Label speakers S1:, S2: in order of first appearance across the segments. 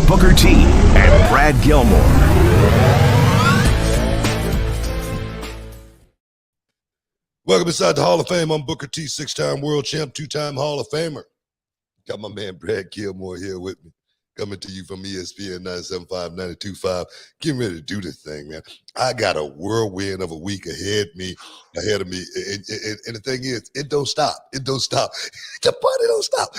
S1: Booker T and Brad Gilmore.
S2: Welcome inside the Hall of Fame. I'm Booker T, 6-time world champ, 2-time Hall of Famer. Got my man Brad Gilmore here with me, coming to you from ESPN 97.5, 92.5. Getting ready to do this thing, man. I got a whirlwind of a week ahead of me. And the thing is, it don't stop. It don't stop. The party don't stop.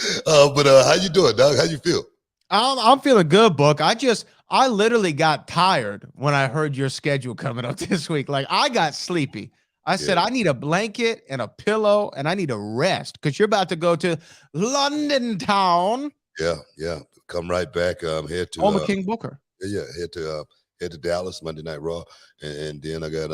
S2: But how you doing, dog? How you feel?
S3: I'm feeling good, Book. I literally got tired when I heard your schedule coming up this week. Like, I got sleepy. I said, I need a blanket and a pillow and I need a rest because you're about to go to London town.
S2: Yeah. Come right back. Head to
S3: home of King Booker.
S2: Head to Dallas Monday Night Raw, and then I got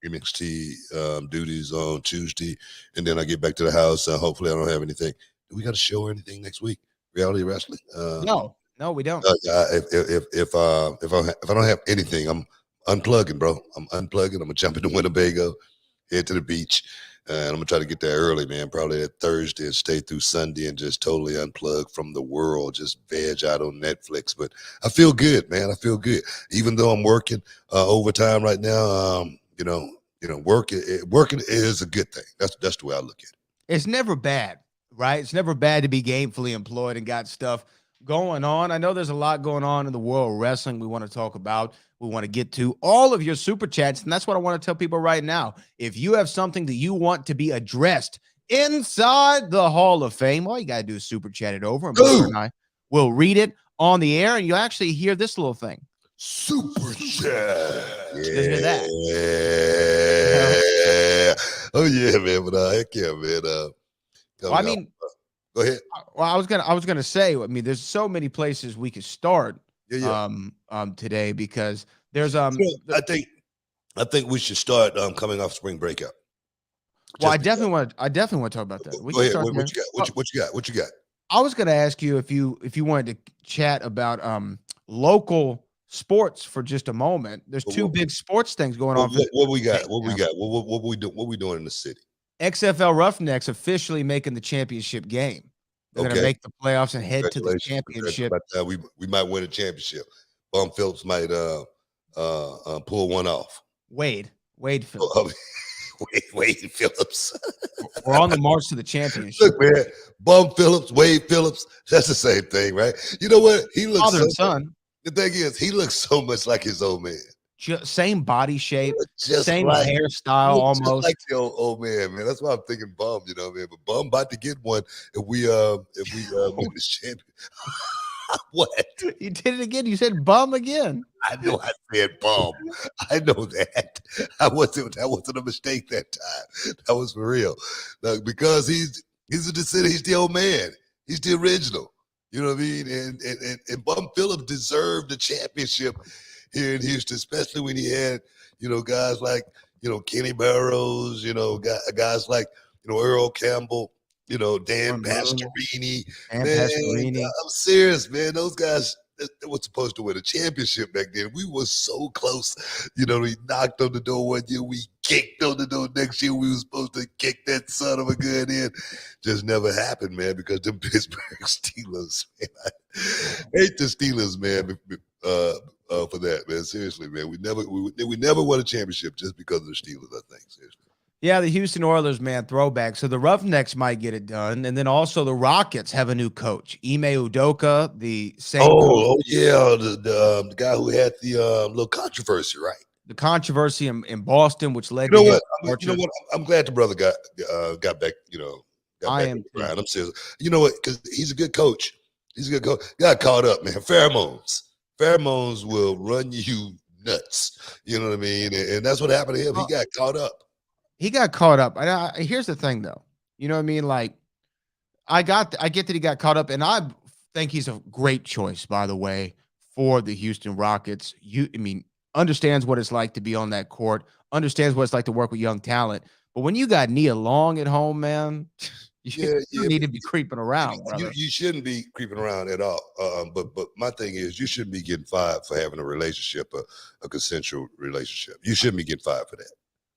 S2: NXT duties on Tuesday, and then I get back to the house. Hopefully, I don't have anything. Do we got a show or anything next week? Reality wrestling?
S3: No, we don't.
S2: If I don't have anything, I'm unplugging, bro. I'm unplugging. I'm gonna jump into Winnebago, head to the beach, and I'm gonna try to get there early, man. Probably that Thursday and stay through Sunday and just totally unplug from the world, just veg out on Netflix. But I feel good, man. I feel good, even though I'm working overtime right now. Working is a good thing. That's the way I look at it.
S3: It's never bad, right? It's never bad to be gainfully employed and got stuff going on. I know there's a lot going on in the world of wrestling we want to talk about. We want to get to all of your super chats, and that's what I want to tell people right now. If you have something that you want to be addressed inside the Hall of Fame, all you got to do is super chat it over, and Booker and I will read it on the air, and you'll actually hear this little thing.
S2: Super chat.
S3: Yeah. Hear that?
S2: Yeah. Oh yeah, man. But heck yeah, man.
S3: Well, I mean,
S2: go ahead.
S3: Well, I was gonna say, I mean, there's so many places we could start today because there's
S2: I think we should start coming off spring breakout.
S3: Well, I definitely want to talk about that.
S2: Go ahead. What you got?
S3: I was gonna ask you if you wanted to chat about local sports for just a moment. There's two big sports things going on.
S2: What we got? What we doing in the city?
S3: XFL Roughnecks officially making the championship game. They're going to make the playoffs and head to the championship.
S2: We might win a championship. Bum Phillips might pull one off.
S3: Wade Phillips.
S2: Wade Phillips.
S3: We're on the march to the championship.
S2: Look, man, Bum Phillips, Wade Phillips, that's the same thing, right? You know what? He looks
S3: father and son.
S2: The thing is, he looks so much like his old man.
S3: Same body shape, same
S2: like,
S3: hairstyle, almost
S2: just like the old man. Man, that's why I'm thinking Bum. You know, man. But Bum about to get one if we win the champion. What?
S3: You did it again. You said Bum again.
S2: I know I said Bum. I know that. That wasn't a mistake that time. That was for real. Look, because he's a descendant. He's the old man. He's the original. You know what I mean? And Bum Phillips deserved the championship here in Houston, especially when he had, guys like, Kenny Barrows, guys like, Earl Campbell, Dan Pastorini. Man, I'm serious, man. Those guys, they were supposed to win a championship back then. We were so close. We knocked on the door one year. We kicked on the door next year. We were supposed to kick that son of a gun in. Just never happened, man, because them Pittsburgh Steelers, man. I hate the Steelers, man, for that, man. Seriously, man. We never won a championship just because of the Steelers, I think. Seriously.
S3: Yeah, the Houston Oilers, man, throwback. So the Roughnecks might get it done. And then also the Rockets have a new coach, Ime Udoka, the same coach.
S2: Oh, yeah, the guy who had the little controversy, right?
S3: The controversy in Boston, which led
S2: to
S3: what?
S2: I'm glad the brother got back,
S3: I am
S2: around. I'm serious. You know what? Because he's a good coach. He's a good coach. Got caught up, man. Pheromones will run you nuts. You know what I mean? And that's what happened to him. He got caught up.
S3: Here's the thing, though. You know what I mean? Like, I get that he got caught up, and I think he's a great choice, by the way, for the Houston Rockets. Understands what it's like to be on that court, understands what it's like to work with young talent. But when you got Nia Long at home, man, you need to be creeping around.
S2: You shouldn't be creeping around at all. But my thing is, you shouldn't be getting fired for having a relationship, a consensual relationship. You shouldn't be getting fired for that.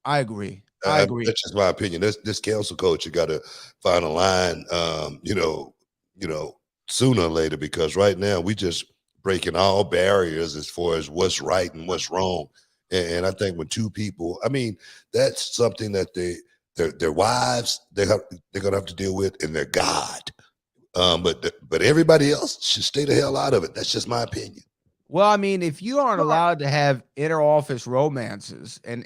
S3: I agree. That's
S2: just my opinion. This council coach, you got to find a line, sooner or later, because right now we just breaking all barriers as far as what's right and what's wrong. And I think when two people, I mean, that's something that their wives they're gonna have to deal with, and their God. But everybody else should stay the hell out of it. That's just my opinion.
S3: Well, I mean, if you aren't allowed to have inter-office romances and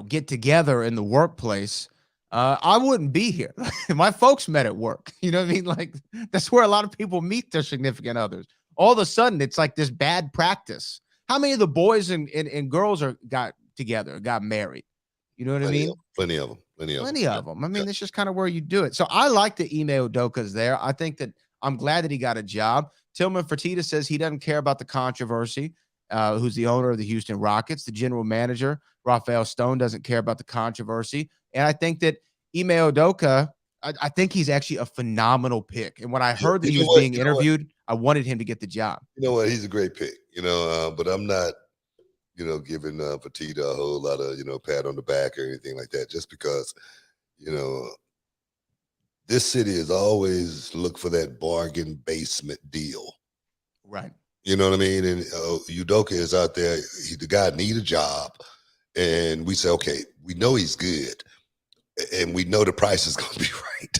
S3: get together in the workplace, I wouldn't be here. My folks met at work. You know what I mean? Like that's where a lot of people meet their significant others. All of a sudden, it's like this bad practice. How many of the boys and girls got together, got married? You know what I mean?
S2: Plenty of them.
S3: Plenty of them. I mean, it's just kind of where you do it. So I like the Ime Udoka's there. I think that I'm glad that he got a job. Tillman Fertitta says he doesn't care about the controversy. Who's the owner of the Houston Rockets? The general manager, Rafael Stone, doesn't care about the controversy. And I think that Ime Udoka, I think he's actually a phenomenal pick. And when I heard that he was being interviewed, I wanted him to get the job.
S2: You know what? He's a great pick. But I'm not, giving Fertitta a whole lot of, pat on the back or anything like that, just because, this city has always looked for that bargain basement deal.
S3: Right.
S2: You know what I mean? And Udoka is out there. The guy need a job. And we say, okay, we know he's good. And we know the price is going to be right.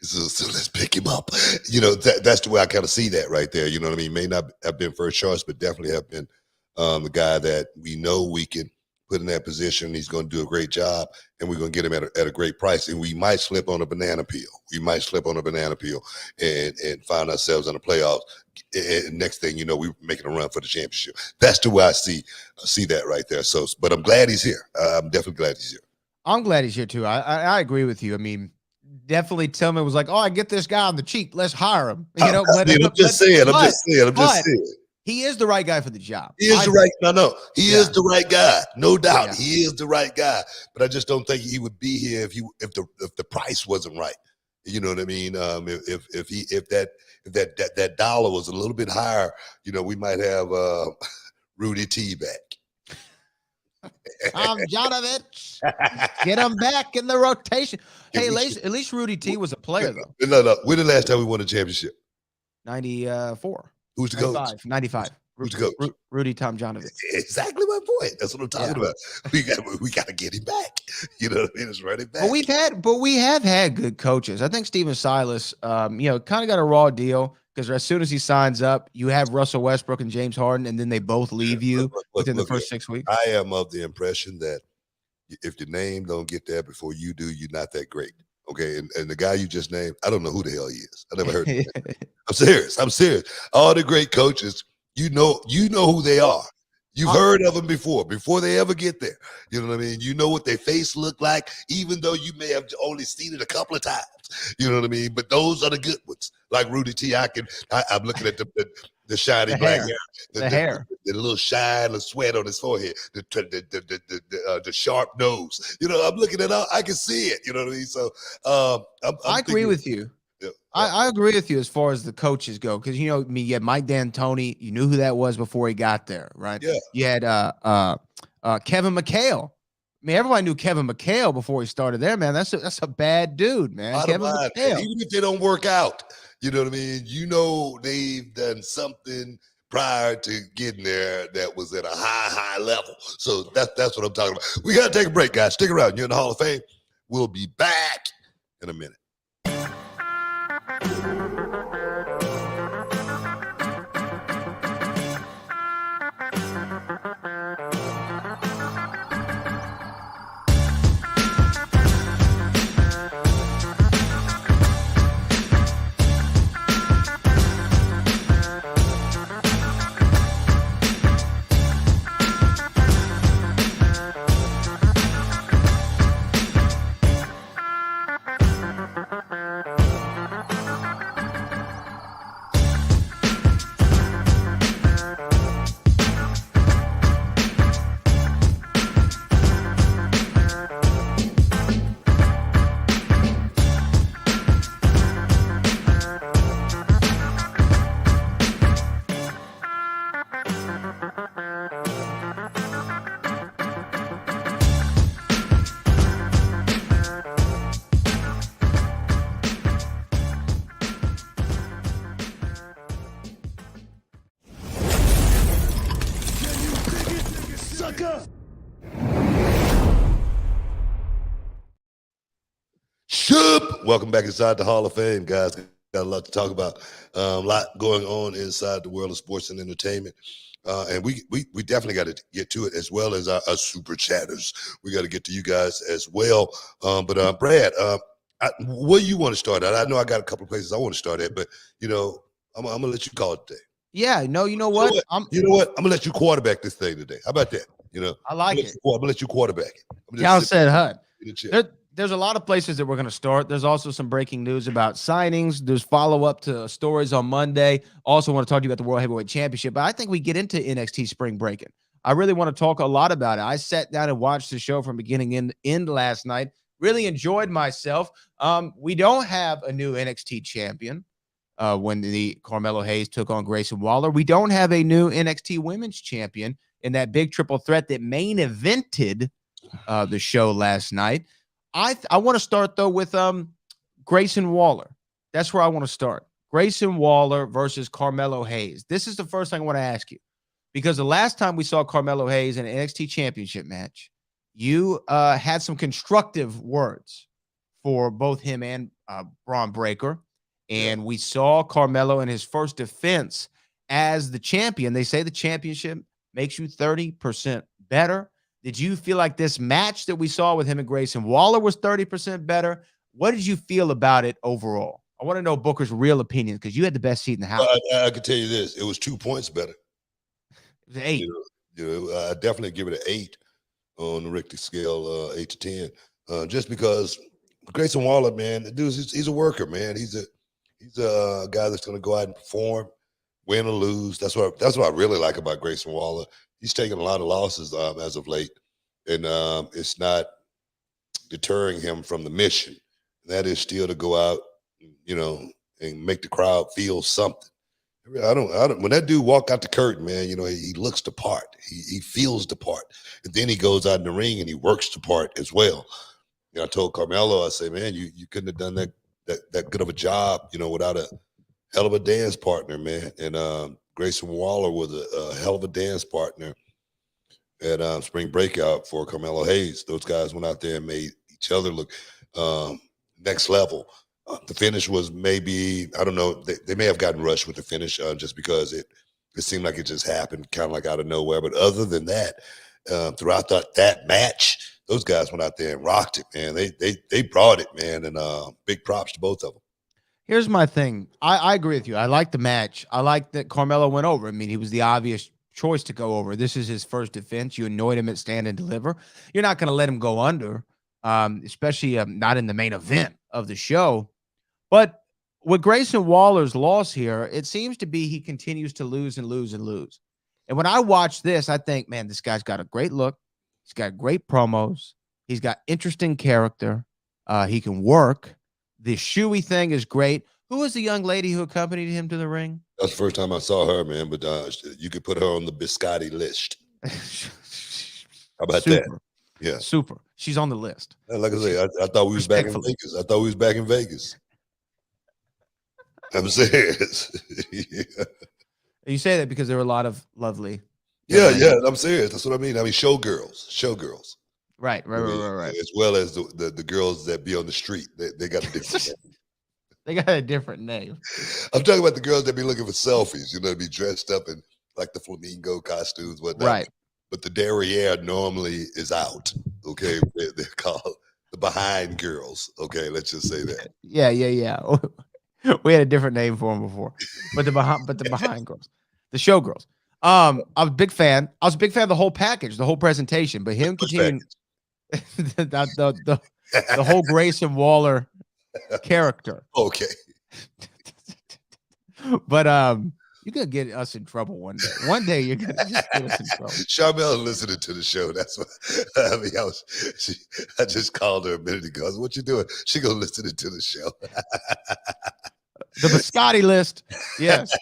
S2: So let's pick him up. That's the way I kind of see that right there. You know what I mean? May not have been first choice, but definitely have been the guy that we know we can put in that position. He's going to do a great job, and we're going to get him at a great price. And we might slip on a banana peel. And find ourselves in the playoffs. And next thing you know, we're making a run for the championship. That's the way I see that right there. So, but I'm glad he's here. I'm definitely glad he's here.
S3: I'm glad he's here too. I agree with you. I mean, definitely Tillman was like, "Oh, I get this guy on the cheap. Let's hire him." I'm just saying. He is the right guy for the job.
S2: He is the right guy, no doubt. Yeah. He is the right guy, but I just don't think he would be here if the price wasn't right. You know what I mean? If that dollar was a little bit higher, we might have Rudy T back.
S3: Jonovich, get him back in the rotation. Hey, at least Rudy T was a player though.
S2: No. When the last time we won a championship?
S3: 94.
S2: Who's the coach?
S3: 95.
S2: Who's the coach?
S3: Rudy Tomjanovich.
S2: Exactly my point. That's what I'm talking about. We got to get him back. You know what I mean? It's running back.
S3: But we have had good coaches. I think Steven Silas, kind of got a raw deal because as soon as he signs up, you have Russell Westbrook and James Harden, and then they both leave you within the first 6 weeks.
S2: I am of the impression that if your name don't get there before you do, you're not that great. Okay, and the guy you just named, I don't know who the hell he is. I never heard of him. I'm serious. All the great coaches, you know who they are. You've heard of them before they ever get there. You know what I mean? You know what their face look like, even though you may have only seen it a couple of times. You know what I mean? But those are the good ones. Like Rudy T, I'm looking at the shiny black hair, the little shine of sweat on his forehead, the sharp nose. I'm looking at all. I can see it. You know what I mean? So
S3: I agree with you. Yeah. I agree with you as far as the coaches go, because you had Mike D'Antoni. You knew who that was before he got there, right?
S2: Yeah.
S3: You had Kevin McHale. I mean, everybody knew Kevin McHale before he started there, man. That's a bad dude, man. Kevin McHale.
S2: Even if they don't work out, you know what I mean? They've done something prior to getting there that was at a high level. So that's what I'm talking about. We got to take a break, guys. Stick around. You're in the Hall of Fame. We'll be back in a minute. Shoop! Welcome back inside the Hall of Fame, guys. Got a lot to talk about. A lot going on inside the world of sports and entertainment. And we definitely got to get to it, as well as our super chatters. We got to get to you guys as well. But Brad, where you want to start at? I know I got a couple of places I want to start at, but I'm gonna let you call it today.
S3: Yeah, no, you know what?
S2: I'm gonna let you quarterback this thing today. How about that?
S3: I like it.
S2: I'm gonna let you quarterback it.
S3: Cal said, "Hut." There's a lot of places that we're going to start. There's also some breaking news about signings. There's follow-up to stories on Monday. Also want to talk to you about the World Heavyweight Championship, but I think we get into NXT Spring Breakin. I really want to talk a lot about it. I sat down and watched the show from beginning to end last night. Really enjoyed myself. We don't have a new NXT champion when the Carmelo Hayes took on Grayson Waller. We don't have a new NXT Women's champion in that big triple threat that main evented the show last night. I want to start, though, with Grayson Waller. That's where I want to start. Grayson Waller versus Carmelo Hayes. This is the first thing I want to ask you, because the last time we saw Carmelo Hayes in an NXT championship match, you had some constructive words for both him and Braun Breaker. And we saw Carmelo in his first defense as the champion. They say the championship makes you 30% better. Did you feel like this match that we saw with him and Grayson Waller was 30% better? What did you feel about it overall? I want to know Booker's real opinion, because you had the best seat in the house.
S2: I can tell you this. It was 2 points better.
S3: It was 8.
S2: I definitely give it an 8 on the Richter scale, 8 to 10. Just because Grayson Waller, man, the dude, he's a worker, man. He's a guy that's going to go out and perform, win or lose. That's what I really like about Grayson Waller. He's taken a lot of losses as of late, and it's not deterring him from the mission. That is still to go out, and make the crowd feel something. I don't. When that dude walk out the curtain, man, he looks the part. He feels the part, and then he goes out in the ring and he works the part as well. I told Carmelo, I say, man, you couldn't have done that good of a job, without a hell of a dance partner, man. And Grayson Waller was a hell of a dance partner at Spring Breakout for Carmelo Hayes. Those guys went out there and made each other look next level. The finish was maybe, I don't know, they may have gotten rushed with the finish just because it seemed like it just happened kind of like out of nowhere. But other than that, throughout that match, those guys went out there and rocked it, man. They brought it, man, and big props to both of them.
S3: Here's my thing. I agree with you. I like the match. I like that Carmelo went over. I mean, he was the obvious choice to go over. This is his first defense. You annoyed him at Stand and Deliver. You're not going to let him go under, especially not in the main event of the show. But with Grayson Waller's loss here, it seems to be he continues to lose and lose and lose. And when I watch this, I think, man, this guy's got a great look. He's got great promos. He's got interesting character. He can work. The shoey thing is great. Who was the young lady who accompanied him to the ring?
S2: That's the first time I saw her, man. But you could put her on the biscotti list. How about that? Yeah,
S3: super. She's on the list.
S2: Like I say, I thought we was back in Vegas. I thought we was back in Vegas. I'm serious. Yeah.
S3: You say that because there were a lot of lovely.
S2: Yeah. I'm serious. That's what I mean. I mean, showgirls.
S3: Right.
S2: As well as the girls that be on the street. They got a different name.
S3: They got a different name.
S2: I'm talking about the girls that be looking for selfies, be dressed up in like the flamingo costumes, whatnot.
S3: Right.
S2: But the derriere normally is out. Okay. They're called the behind girls. Okay, let's just say that.
S3: Yeah. We had a different name for them before. But the behind girls. The show girls. I was a big fan. I was a big fan of the whole package, the whole presentation, but him continuing the whole Grayson Waller character.
S2: Okay.
S3: But you're gonna get us in trouble one day. One day you're gonna just get us in trouble.
S2: Charmel listening to the show. That's what I mean. I just called her a minute ago. I said, what you doing? She gonna listen to the show.
S3: The biscotti list. Yes.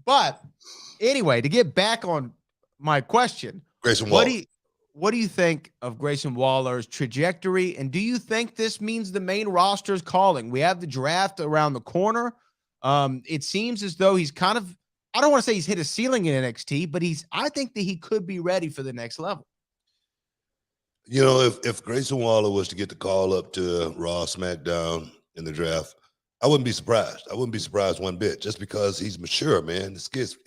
S3: But anyway, to get back on my question,
S2: Grayson Waller.
S3: What do you think of Grayson Waller's trajectory? And do you think this means the main roster is calling? We have the draft around the corner. It seems as though he's kind of I don't want to say he's hit a ceiling in NXT, but I think that he could be ready for the next level.
S2: You know, if Grayson Waller was to get the call up to Raw, SmackDown in the draft, I wouldn't be surprised. I wouldn't be surprised one bit, just because he's mature, man. This kid's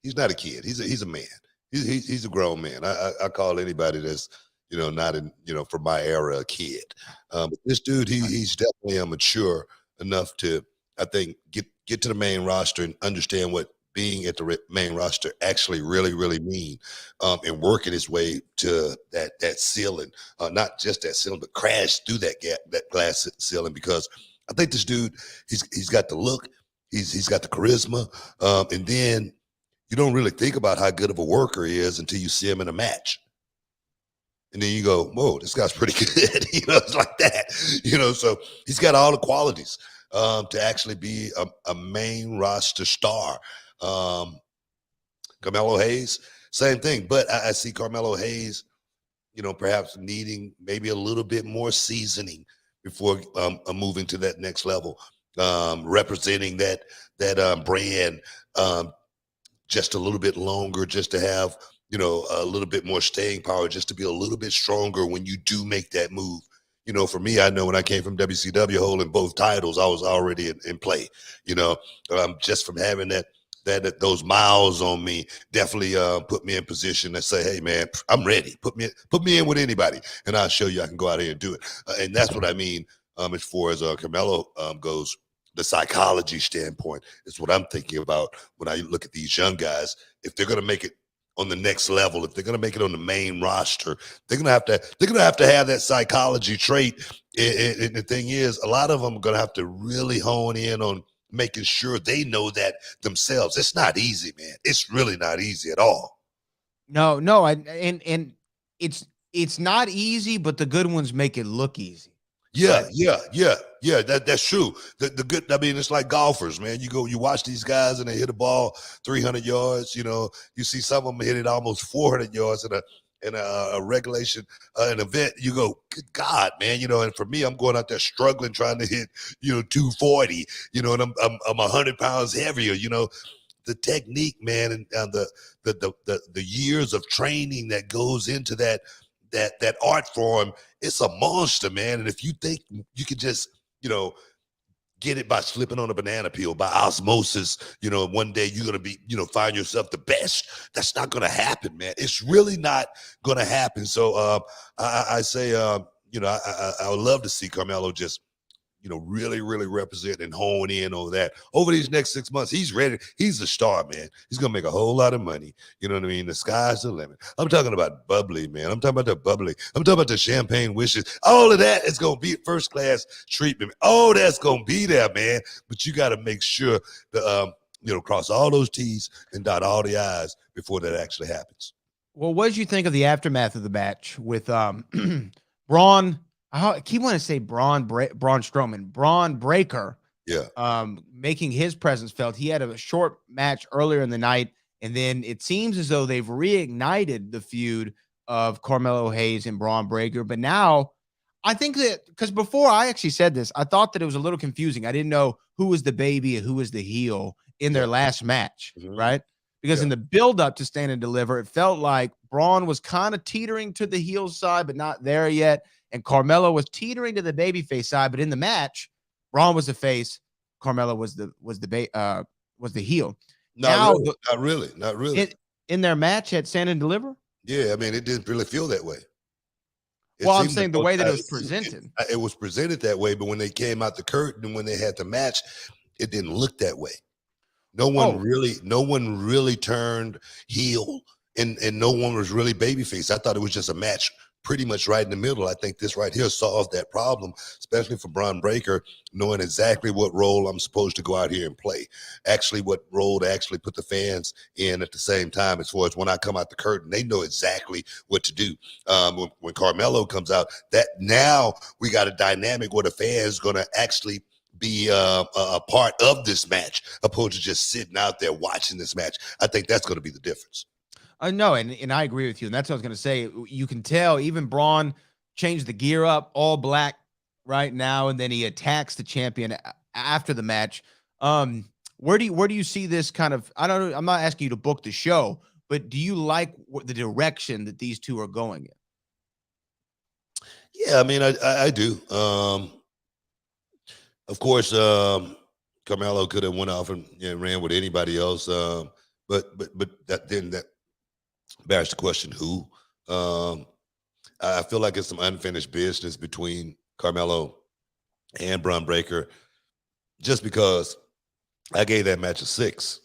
S2: he's not a kid. He's a man. He's a grown man. I call anybody that's not in from my era a kid. But this dude, he's definitely mature enough to, I think, get to the main roster and understand what being at the main roster actually really mean, and working his way to that ceiling, not just that ceiling, but crash through that glass ceiling. Because I think this dude, he's got the look, he's got the charisma, and then you don't really think about how good of a worker he is until you see him in a match. And then you go, whoa, this guy's pretty good. It's like that. So he's got all the qualities to actually be a main roster star. Carmelo Hayes, same thing. But I see Carmelo Hayes, perhaps needing maybe a little bit more seasoning before moving to that next level, representing that brand just a little bit longer, just to have a little bit more staying power, just to be a little bit stronger when you do make that move. For me, I know when I came from WCW holding both titles, I was already in play. Just from having those miles on me definitely put me in position to say, hey man, I'm ready. Put me in with anybody, and I'll show you I can go out here and do it. And that's what I mean as far as Carmelo goes. The psychology standpoint is what I'm thinking about when I look at these young guys. If they're going to make it on the next level, if they're going to make it on the main roster, they're going to have to have that psychology trait. And the thing is, a lot of them are going to have to really hone in on making sure they know that themselves. It's not easy, man. It's really not easy at all.
S3: No, and it's not easy, but the good ones make it look easy.
S2: Yeah, right? Yeah. That's true. The good. I mean, it's like golfers, man. You watch these guys and they hit a ball 300 yards. You see some of them hit it almost 400 yards in a regulation an event. You go, good God, man. And for me, I'm going out there struggling trying to hit 240. And I'm 100 pounds heavier. The technique, man, and the years of training that goes into that art form, it's a monster, man. And if you think you can just, get it by slipping on a banana peel, by osmosis, one day you're going to be, find yourself the best. That's not going to happen, man. It's really not going to happen. So I say, I would love to see Carmelo just, really represent and hone in on that over these next 6 months. He's ready. He's a star, man. He's going to make a whole lot of money. You know what I mean? The sky's the limit. I'm talking about bubbly, man. I'm talking about the bubbly. I'm talking about the champagne wishes. All of that is going to be first class treatment. Oh, that's going to be there, man. But you got to make sure to, cross all those T's and dot all the I's before that actually happens.
S3: Well, what did you think of the aftermath of the match with Braun? I keep wanting to say Braun Strowman, Braun Breaker.
S2: Yeah.
S3: Making his presence felt. He had a short match earlier in the night, and then it seems as though they've reignited the feud of Carmelo Hayes and Braun Breaker. But now, I think that, because before I actually said this, I thought that it was a little confusing. I didn't know who was the baby and who was the heel in their last match, right? Because in the build-up to Stand and Deliver, it felt like Braun was kind of teetering to the heel side, but not there yet. And Carmelo was teetering to the babyface side, but in the match, Braun was the face, Carmelo was the heel.
S2: Not really.
S3: In their match at Stand and Deliver?
S2: Yeah, I mean, it didn't really feel that way.
S3: I'm saying the way that it was presented.
S2: It was presented that way, but when they came out the curtain and when they had the match, it didn't look that way. No one really turned heel, and no one was really babyface. I thought it was just a match pretty much right in the middle. I think this right here solves that problem, especially for Braun Breaker, knowing exactly what role I'm supposed to go out here and play. Actually, what role to actually put the fans in at the same time. As far as when I come out the curtain, they know exactly what to do. When Carmelo comes out, that now we got a dynamic where the fans going to actually be a part of this match, opposed to just sitting out there watching this match. I think that's going to be the difference.
S3: No, and I agree with you. And that's what I was going to say. You can tell even Braun changed the gear up, all black right now, and then he attacks the champion after the match. Where do you see this kind of? I don't know. I'm not asking you to book the show, but do you like the direction that these two are going in?
S2: Yeah, I mean, I do. Of course, Carmelo could have went off and ran with anybody else. But that bears the question who. I feel like it's some unfinished business between Carmelo and Bron Breakker, just because I gave that match a 6.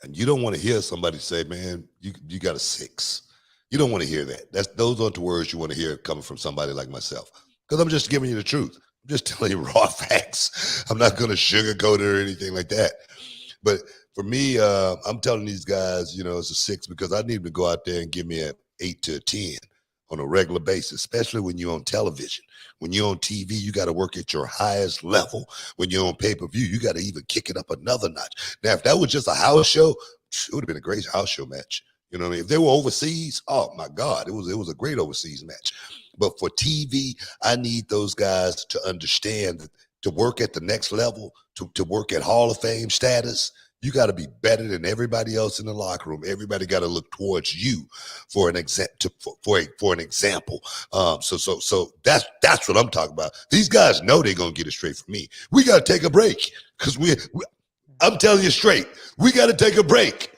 S2: And you don't want to hear somebody say, man, you got a 6. You don't want to hear that. Those aren't the words you want to hear coming from somebody like myself. Because I'm just giving you the truth. I'm just telling you raw facts. I'm not going to sugarcoat it or anything like that. But for me, I'm telling these guys, it's a 6 because I need them to go out there and give me an 8 to a 10 on a regular basis, especially when you're on television. When you're on TV, you got to work at your highest level. When you're on pay-per-view, you got to even kick it up another notch. Now, if that was just a house show, it would have been a great house show match. You know what I mean? If they were overseas, oh my God, it was a great overseas match. But for TV, I need those guys to understand that to work at the next level, to work at Hall of Fame status, you got to be better than everybody else in the locker room. Everybody got to look towards you for an example. For an example. So that's what I'm talking about. These guys know they're gonna get it straight from me. We got to take a break because I'm telling you straight, we got to take a break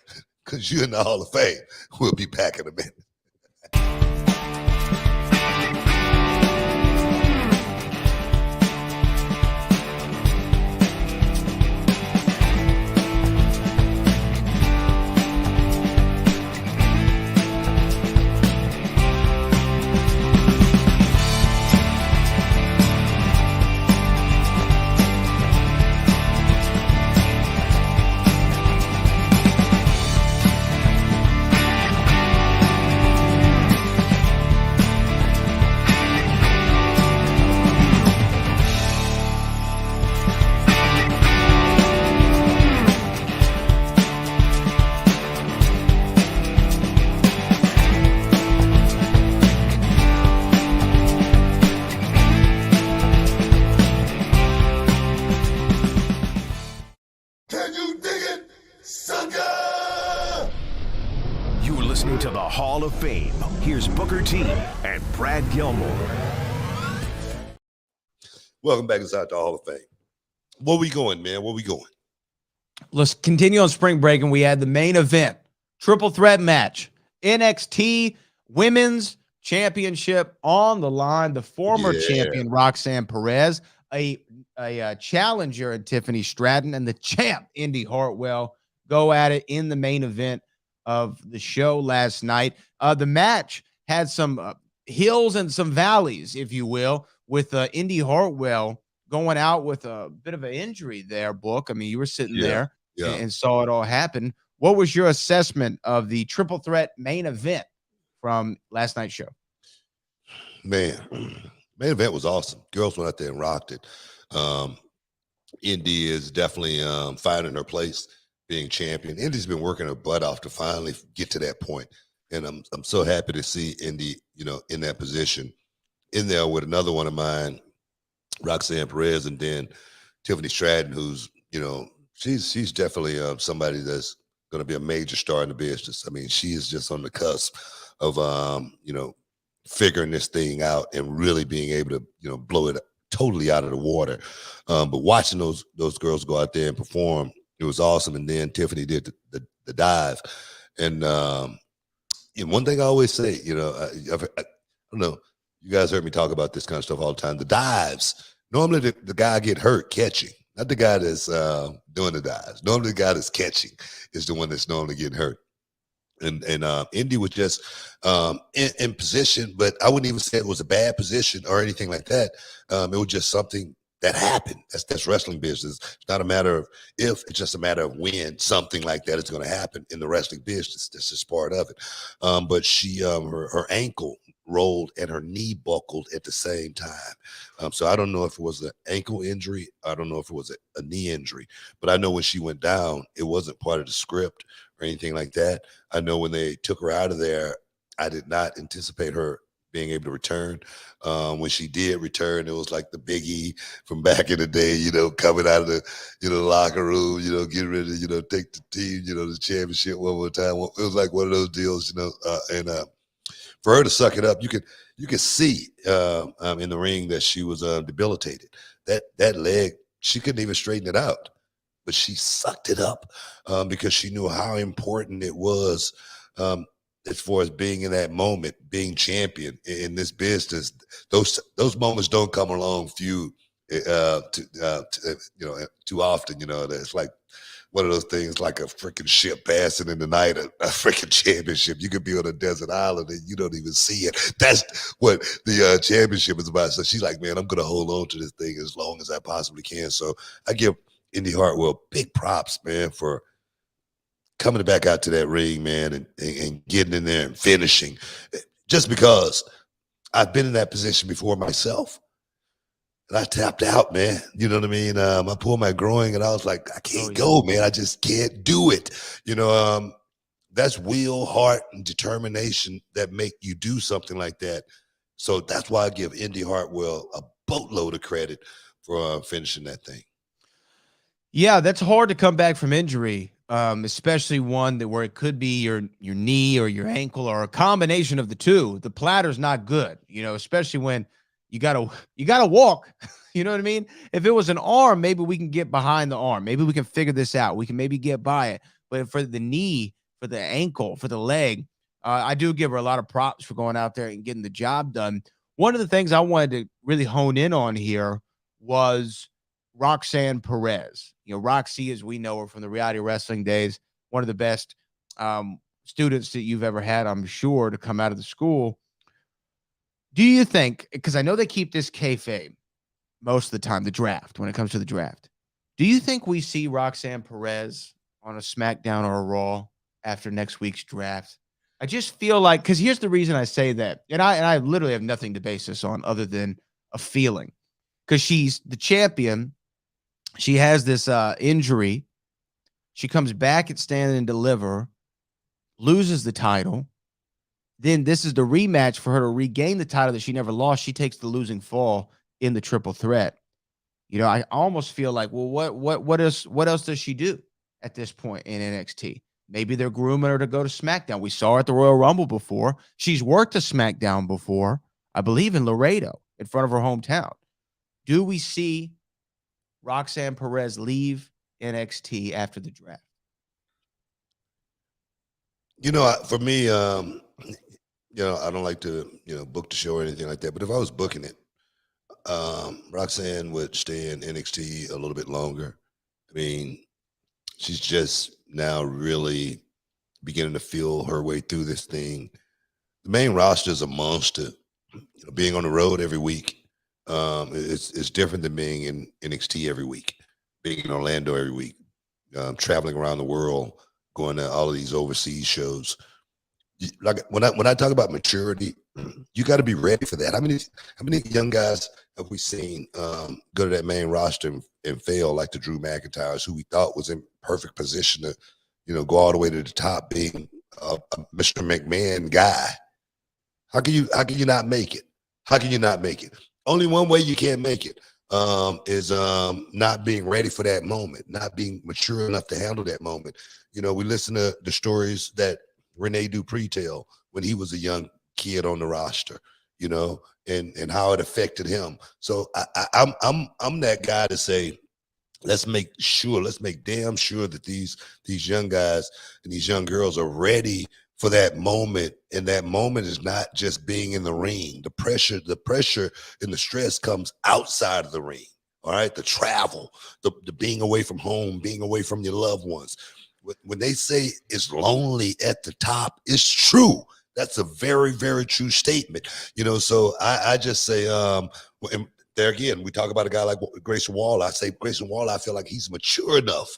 S2: because you're in the Hall of Fame. We'll be back in a minute. Can you dig it, sucker?
S1: You're listening to the Hall of Fame. Here's Booker T and Brad Gilmore.
S2: Welcome back inside the Hall of Fame. Where we going, man? Where we going?
S3: Let's continue on spring break, and we had the main event, triple threat match, NXT Women's Championship on the line. The former champion Roxanne Perez, a challenger in Tiffany Stratton, and the champ Indy Hartwell go at it in the main event of the show last night. The match had some hills and some valleys, if you will, with Indy Hartwell going out with a bit of an injury there, Book. I mean, you were sitting there and saw it all happen. What was your assessment of the triple threat main event from last night's show?
S2: Man, main event was awesome. Girls went out there and rocked it. Indy is definitely finding her place, being champion. Indy's been working her butt off to finally get to that point. And I'm so happy to see Indy, in that position, in there with another one of mine, Roxanne Perez, and then Tiffany Stratton, who's, she's definitely somebody that's going to be a major star in the business. I mean, she is just on the cusp of, figuring this thing out and really being able to, blow it totally out of the water. But watching those girls go out there and perform, it was awesome. And then Tiffany did the dive. And one thing I always say, I don't know, you guys heard me talk about this kind of stuff all the time. The dives, normally the guy get hurt catching, not the guy that's doing the dives. Normally the guy that's catching is the one that's normally getting hurt. And Indy was just in position, but I wouldn't even say it was a bad position or anything like that. It was just something that happened. That's wrestling business. It's not a matter of if, it's just a matter of when something like that is going to happen in the wrestling business. That's just part of it. But she, her ankle rolled and her knee buckled at the same time. So I don't know if it was an ankle injury. I don't know if it was a knee injury, but I know when she went down, it wasn't part of the script or anything like that. I know when they took her out of there, I did not anticipate her being able to return. When she did return, it was like the Big E from back in the day, coming out of the, locker room, getting ready to, take the team, the championship one more time. It was like one of those deals, and for her to suck it up, you could see in the ring that she was debilitated. That leg, she couldn't even straighten it out, but she sucked it up because she knew how important it was. As far as being in that moment, being champion in this business, those moments don't come along few, too often. It's like one of those things, like a freaking ship passing in the night, a freaking championship. You could be on a desert island and you don't even see it. That's what the championship is about. So she's like, man, I'm going to hold on to this thing as long as I possibly can. So I give Indy Hartwell big props, man, for coming back out to that ring, man, and getting in there and finishing. Just because I've been in that position before myself. And I tapped out, man. You know what I mean? I pulled my groin and I was like, I can't go, man. I just can't do it. That's will, heart, and determination that make you do something like that. So that's why I give Indy Hartwell a boatload of credit for finishing that thing.
S3: Yeah, that's hard to come back from injury, especially one where it could be your knee or your ankle or a combination of the two. The platter's not good, especially when you gotta walk. You know what I mean? If it was an arm, maybe we can get behind the arm. Maybe we can figure this out. We can maybe get by it. But for the knee, for the ankle, for the leg, I do give her a lot of props for going out there and getting the job done. One of the things I wanted to really hone in on here was Roxanne Perez. Roxy, as we know her from the reality wrestling days, one of the best students that you've ever had, I'm sure, to come out of the school. Do you think, because I know they keep this kayfabe most of the time, the draft, when it comes to the draft, do you think we see Roxanne Perez on a SmackDown or a Raw after next week's draft? I just feel like, because here's the reason I say that, and I literally have nothing to base this on other than a feeling, because she's the champion. She has this injury. She comes back at Stand and Deliver, loses the title. Then this is the rematch for her to regain the title that she never lost. She takes the losing fall in the triple threat. I almost feel like, well, what else does she do at this point in NXT? Maybe they're grooming her to go to SmackDown. We saw her at the Royal Rumble before. She's worked a SmackDown before, I believe in Laredo, in front of her hometown. Do we see Roxanne Perez leave NXT after the draft?
S2: For me, I don't like to, book the show or anything like that. But if I was booking it, Roxanne would stay in NXT a little bit longer. I mean, she's just now really beginning to feel her way through this thing. The main roster is a monster. Being on the road every week, it's different than being in NXT every week, being in Orlando every week, traveling around the world, going to all of these overseas shows. Like when I talk about maturity, you got to be ready for that. How many young guys have we seen go to that main roster and fail, like the Drew McIntyres, who we thought was in perfect position to, go all the way to the top, being a Mr. McMahon guy? How can you not make it? How can you not make it? Only one way you can't make it is not being ready for that moment, not being mature enough to handle that moment. We listen to the stories that Rene Dupree tell when he was a young kid on the roster, and how it affected him. So I'm that guy to say, let's make damn sure that these young guys and these young girls are ready for that moment. And that moment is not just being in the ring. The pressure and the stress comes outside of the ring. All right. The travel, the being away from home, being away from your loved ones. When they say it's lonely at the top, it's true. That's a very, very true statement. So I just say, and there again, we talk about a guy like Grayson Waller. I say Grayson Waller, I feel like he's mature enough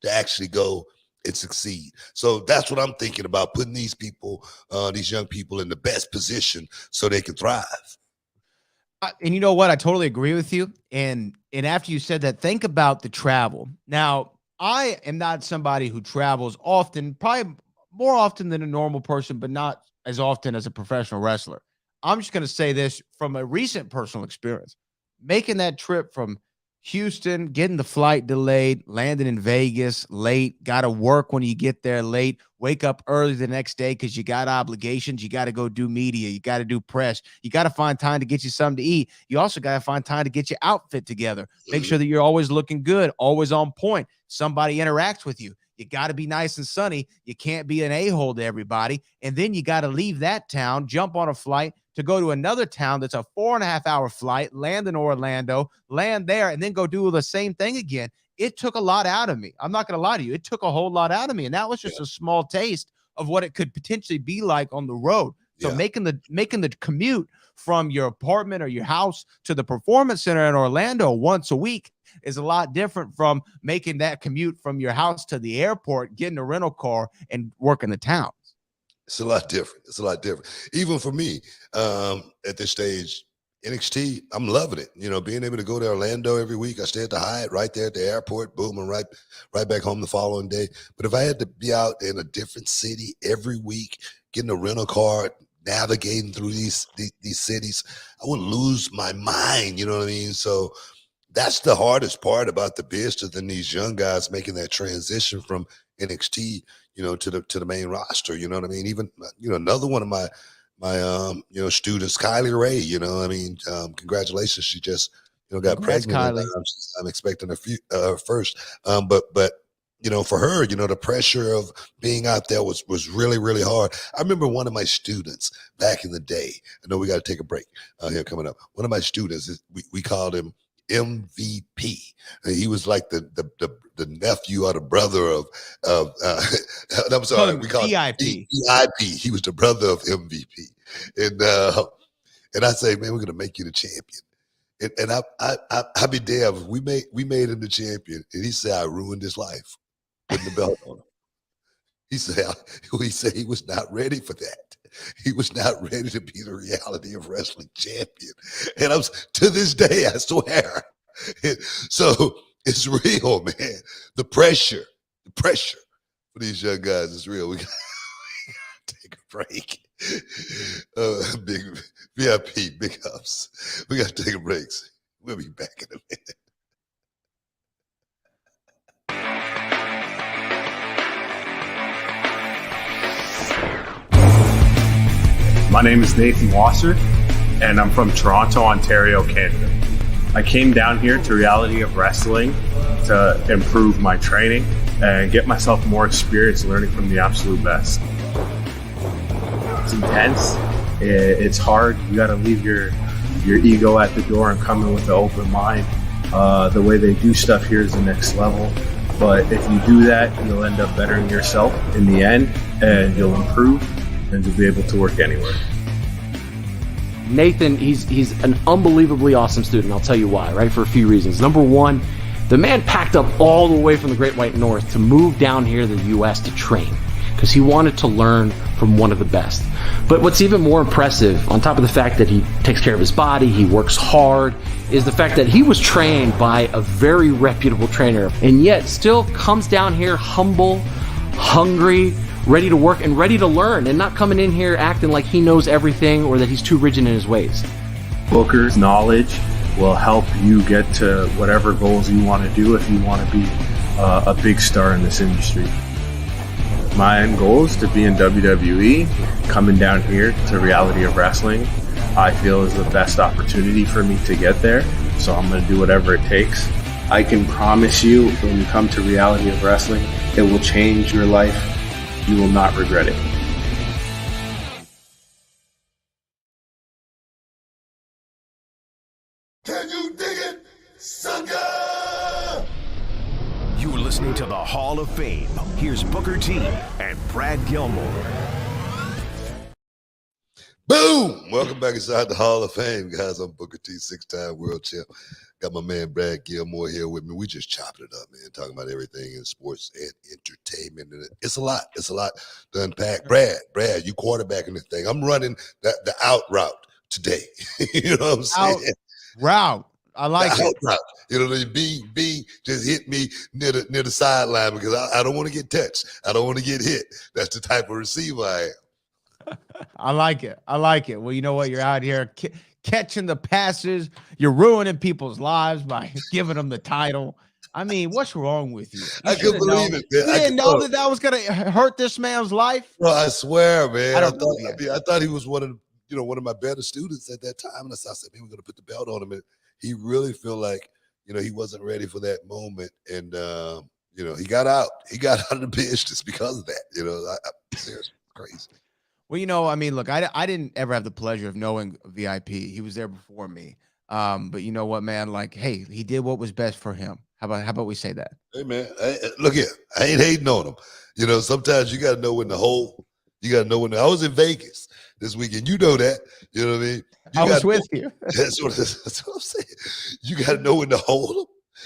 S2: to actually go and succeed. So that's what I'm thinking about, putting these people, these young people in the best position so they can thrive.
S3: And you know what? I totally agree with you. And after you said that, think about the travel. Now, I am not somebody who travels often, probably more often than a normal person, but not as often as a professional wrestler. I'm just going to say this from a recent personal experience. Making that trip from Houston, getting the flight delayed, landing in Vegas late, got to work when you get there late, wake up early the next day because you got obligations. You got to go do media. You got to do press. You got to find time to get you something to eat. You also got to find time to get your outfit together. Make sure that you're always looking good, always on point. Somebody interacts with you. You got to be nice and sunny. You can't be an a-hole to everybody. And then you got to leave that town, jump on a flight to go to another town that's a 4.5-hour flight, land in Orlando, land there, and then go do the same thing again. It took a lot out of me. I'm not going to lie to you. It took a whole lot out of me. And that was just a small taste of what it could potentially be like on the road. So making the commute from your apartment or your house to the performance center in Orlando once a week is a lot different from making that commute from your house to the airport, getting a rental car and working the towns.
S2: It's a lot different. It's a lot different. Even for me, at this stage, NXT, I'm loving it. You know, being able to go to Orlando every week. I stay at the Hyatt right there at the airport, boom, and right back home the following day. But if I had to be out in a different city every week, getting a rental car, navigating through these cities, I would lose my mind. You know what I mean? So that's the hardest part about the business than these young guys making that transition from NXT, you know, to the main roster. You know what I mean? Even, you know, another one of my you know, students, Kylie Ray, you know, I mean, congratulations. She just, you know, got pregnant.
S3: Kylie.
S2: I'm expecting her first. But, you know, for her, you know, the pressure of being out there was really, really hard. I remember one of my students back in the day, I know we got to take a break here coming up. One of my students, we called him MVP. He was like the nephew or the brother of I'm sorry, we called him VIP. He was the brother of MVP. And I say, man, we're gonna make you the champion. And I be damned, we made him the champion, and he said I ruined his life putting the belt on him. He said he was not ready for that. He was not ready to be the reality of wrestling champion. And to this day, I swear. So it's real, man. The pressure for these young guys is real. We got to take a break. Big VIP, big ups. We got to take a break. We'll be back in a minute.
S4: My name is Nathan Wasser, and I'm from Toronto, Ontario, Canada. I came down here to Reality of Wrestling to improve my training and get myself more experience learning from the absolute best. It's intense. It's hard. You got to leave your ego at the door and come in with an open mind. The way they do stuff here is the next level. But if you do that, you'll end up bettering yourself in the end, and you'll improve, and you'll be able to work anywhere.
S5: Nathan, he's an unbelievably awesome student. I'll tell you why, right? For a few reasons. Number one, the man packed up all the way from the Great White North to move down here to the U.S. to train because he wanted to learn from one of the best. But what's even more impressive, on top of the fact that he takes care of his body, he works hard, is the fact that he was trained by a very reputable trainer and yet still comes down here humble, hungry, ready to work and ready to learn, and not coming in here acting like he knows everything or that he's too rigid in his ways.
S4: Booker's knowledge will help you get to whatever goals you want to do if you want to be a big star in this industry. My end goal is to be in WWE. Coming down here to Reality of Wrestling, I feel is the best opportunity for me to get there, so I'm going to do whatever it takes. I can promise you, when you come to Reality of Wrestling, it will change your life. You will not regret it.
S2: Can you dig it, sucker?
S1: You're listening to the Hall of Fame. Here's Booker T and Brad Gilmore.
S2: Boom! Welcome back inside the Hall of Fame, guys. I'm Booker T, 6-time world champ. Got my man Brad Gilmore here with me. We just chopping it up, man, talking about everything in sports and entertainment. And it's a lot. It's a lot to unpack. Brad, you quarterbacking the thing. I'm running the out route today. You know what I'm saying?
S3: Out route. I like
S2: the
S3: it.
S2: Out route. You know, the B just hit me near the sideline because I don't want to get touched. I don't want to get hit. That's the type of receiver I am.
S3: I like it. I like it. Well, you know what? You're out here catching the passes. You're ruining people's lives by giving them the title. I mean, what's wrong with you? You
S2: I
S3: should
S2: couldn't
S3: have known.
S2: believe it,
S3: You
S2: man.
S3: didn't know that that was going to hurt this man's life.
S2: Bro, I swear, man.
S3: I
S2: I
S3: don't
S2: thought,
S3: believe it.
S2: I thought he was one of my better students at that time. And I said, man, we're gonna put the belt on him. And he really feel like, he wasn't ready for that moment. And he got out. He got out of the business because of that. Seriously, crazy.
S3: Well, I mean, look, I didn't ever have the pleasure of knowing VIP. He was there before me. But you know what, man? Like, hey, he did what was best for him. How about we say that?
S2: Hey, man, look here. I ain't hating on him. Sometimes you got to know when to hold. You got to know when I was in Vegas this weekend. You know that. You know what I mean?
S3: I was with you.
S2: That's what I'm saying. You got to know when to hold them.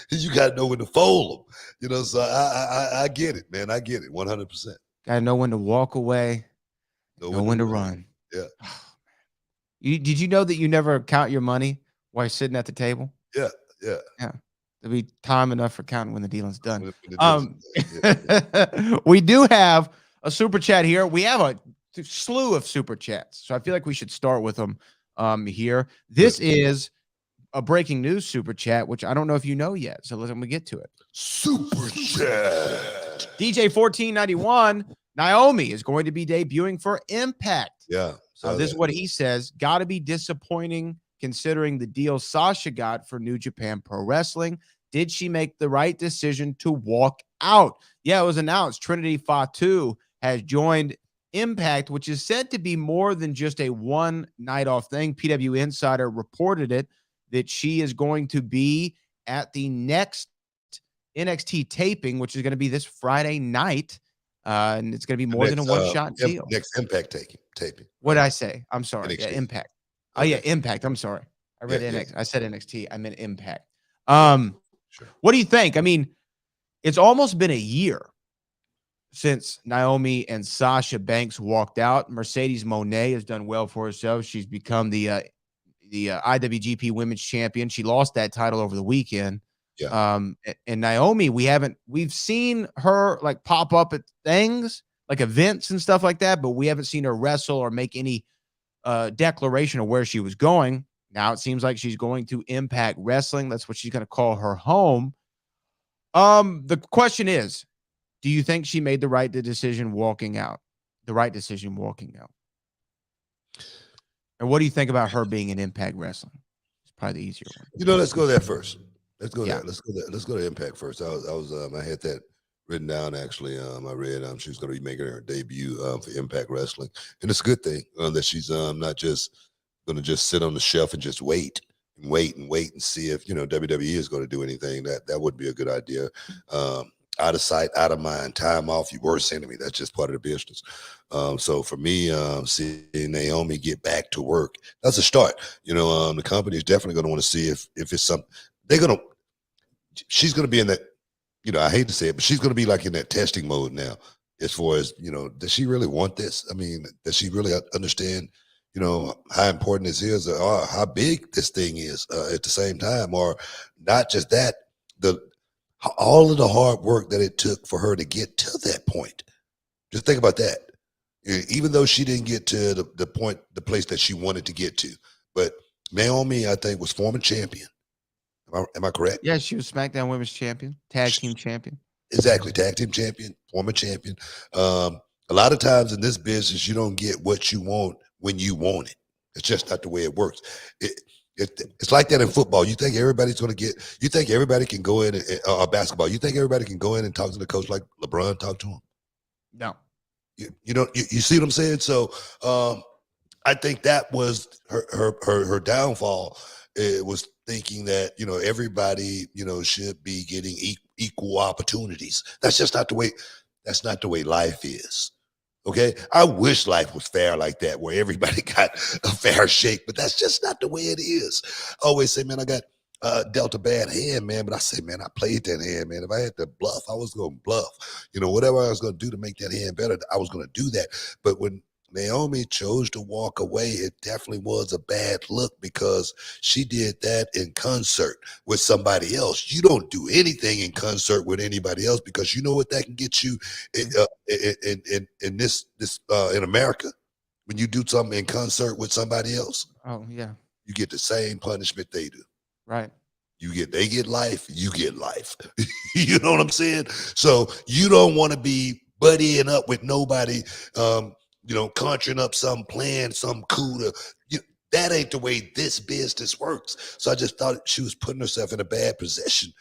S2: And you got to know when to fold them. So I get it, man. I get it 100%.
S3: Got to know when to walk away. Know when to run.
S2: Yeah.
S3: Did you know that you never count your money while you're sitting at the table?
S2: Yeah.
S3: There'll be time enough for counting when the dealing's done.
S2: Yeah.
S3: We do have a super chat here. We have a slew of super chats, so I feel like we should start with them here. This is a breaking news super chat, which I don't know if you know yet. So let me get to it.
S2: Super chat.
S3: DJ 1491. Naomi is going to be debuting for Impact.
S2: Yeah.
S3: This is what he says. Got to be disappointing considering the deal Sasha got for New Japan Pro Wrestling. Did she make the right decision to walk out? Yeah, it was announced Trinity Fatu has joined Impact, which is said to be more than just a one night off thing. PW Insider reported it that she is going to be at the next NXT taping, which is going to be this Friday night. And it's going to be more than a one-shot deal.
S2: Next Impact taping.
S3: What did I say? I'm sorry.
S2: NXT.
S3: Yeah, Impact.
S2: Okay.
S3: Oh, yeah, Impact. I'm sorry. I read NXT.
S2: Yeah.
S3: I said NXT. I meant Impact.
S2: Sure.
S3: What do you think? I mean, it's almost been a year since Naomi and Sasha Banks walked out. Mercedes Moné has done well for herself. She's become the IWGP Women's Champion. She lost that title over the weekend.
S2: Yeah.
S3: And Naomi, we've seen her like pop up at things like events and stuff like that, but we haven't seen her wrestle or make any declaration of where she was going. Now it seems like she's going to Impact Wrestling. That's what she's going to call her home. The question is, do you think she made the right decision walking out? The right decision walking out. And what do you think about her being in Impact Wrestling? It's probably the easier one.
S2: Let's go there first. Let's go
S3: Yeah.
S2: there. Let's go there. Let's go to Impact first. I had that written down actually. I read she's going to be making her debut for Impact Wrestling, and it's a good thing that she's not just going to just sit on the shelf and just wait and see if WWE is going to do anything. That would be a good idea. Out of sight, out of mind, time off. You worst enemy. That's just part of the business. So for me, seeing Naomi get back to work, that's a start. The company is definitely going to want to see if it's something she's going to be in that, I hate to say it, but she's going to be like in that testing mode now as far as, does she really want this? I mean, does she really understand, how important this is or how big this thing is at the same time, or not just that, all of the hard work that it took for her to get to that point. Just think about that. Even though she didn't get to the place that she wanted to get to, but Naomi, I think, was former champion. Am I correct?
S3: Yeah, she was SmackDown Women's Champion, Tag Team Champion.
S2: Exactly, Tag Team Champion, former champion. A lot of times in this business, you don't get what you want when you want it. It's just not the way it works. It's like that in football. You think everybody's going to get? You think everybody can go in or basketball? You think everybody can go in and talk to the coach like LeBron talked to him?
S3: No.
S2: You see what I'm saying? So I think that was her downfall. It was thinking that everybody should be getting equal opportunities. That's just not the way. That's not the way life is. Okay, I wish life was fair like that, where everybody got a fair shake, but that's just not the way it is. I always say, man, I got dealt a bad hand, man, but I say, man, I played that hand, man. If I had to bluff, I was going to bluff. Whatever I was going to do to make that hand better, I was going to do that. But when Naomi chose to walk away, it definitely was a bad look because she did that in concert with somebody else. You don't do anything in concert with anybody else because you know what that can get you in this in America. when you do something in concert with somebody else,
S3: Oh yeah,
S2: you get the same punishment they do.
S3: right.
S2: They get life, you get life. You know what I'm saying? So you don't want to be buddying up with nobody, conjuring up some plan, some coup that ain't the way this business works. So I just thought she was putting herself in a bad position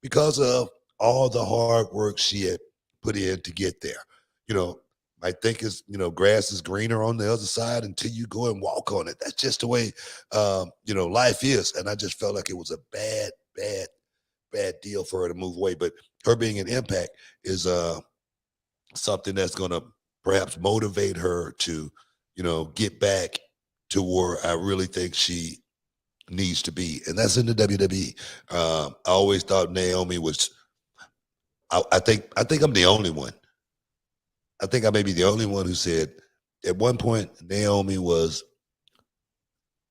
S2: because of all the hard work she had put in to get there. I think it's, grass is greener on the other side until you go and walk on it. That's just the way, life is. And I just felt like it was a bad deal for her to move away. But her being an Impact is something that's going to perhaps motivate her to, get back to where I really think she needs to be. And that's in the WWE. I always thought Naomi was, I think I'm the only one. I think I may be the only one who said at one point Naomi was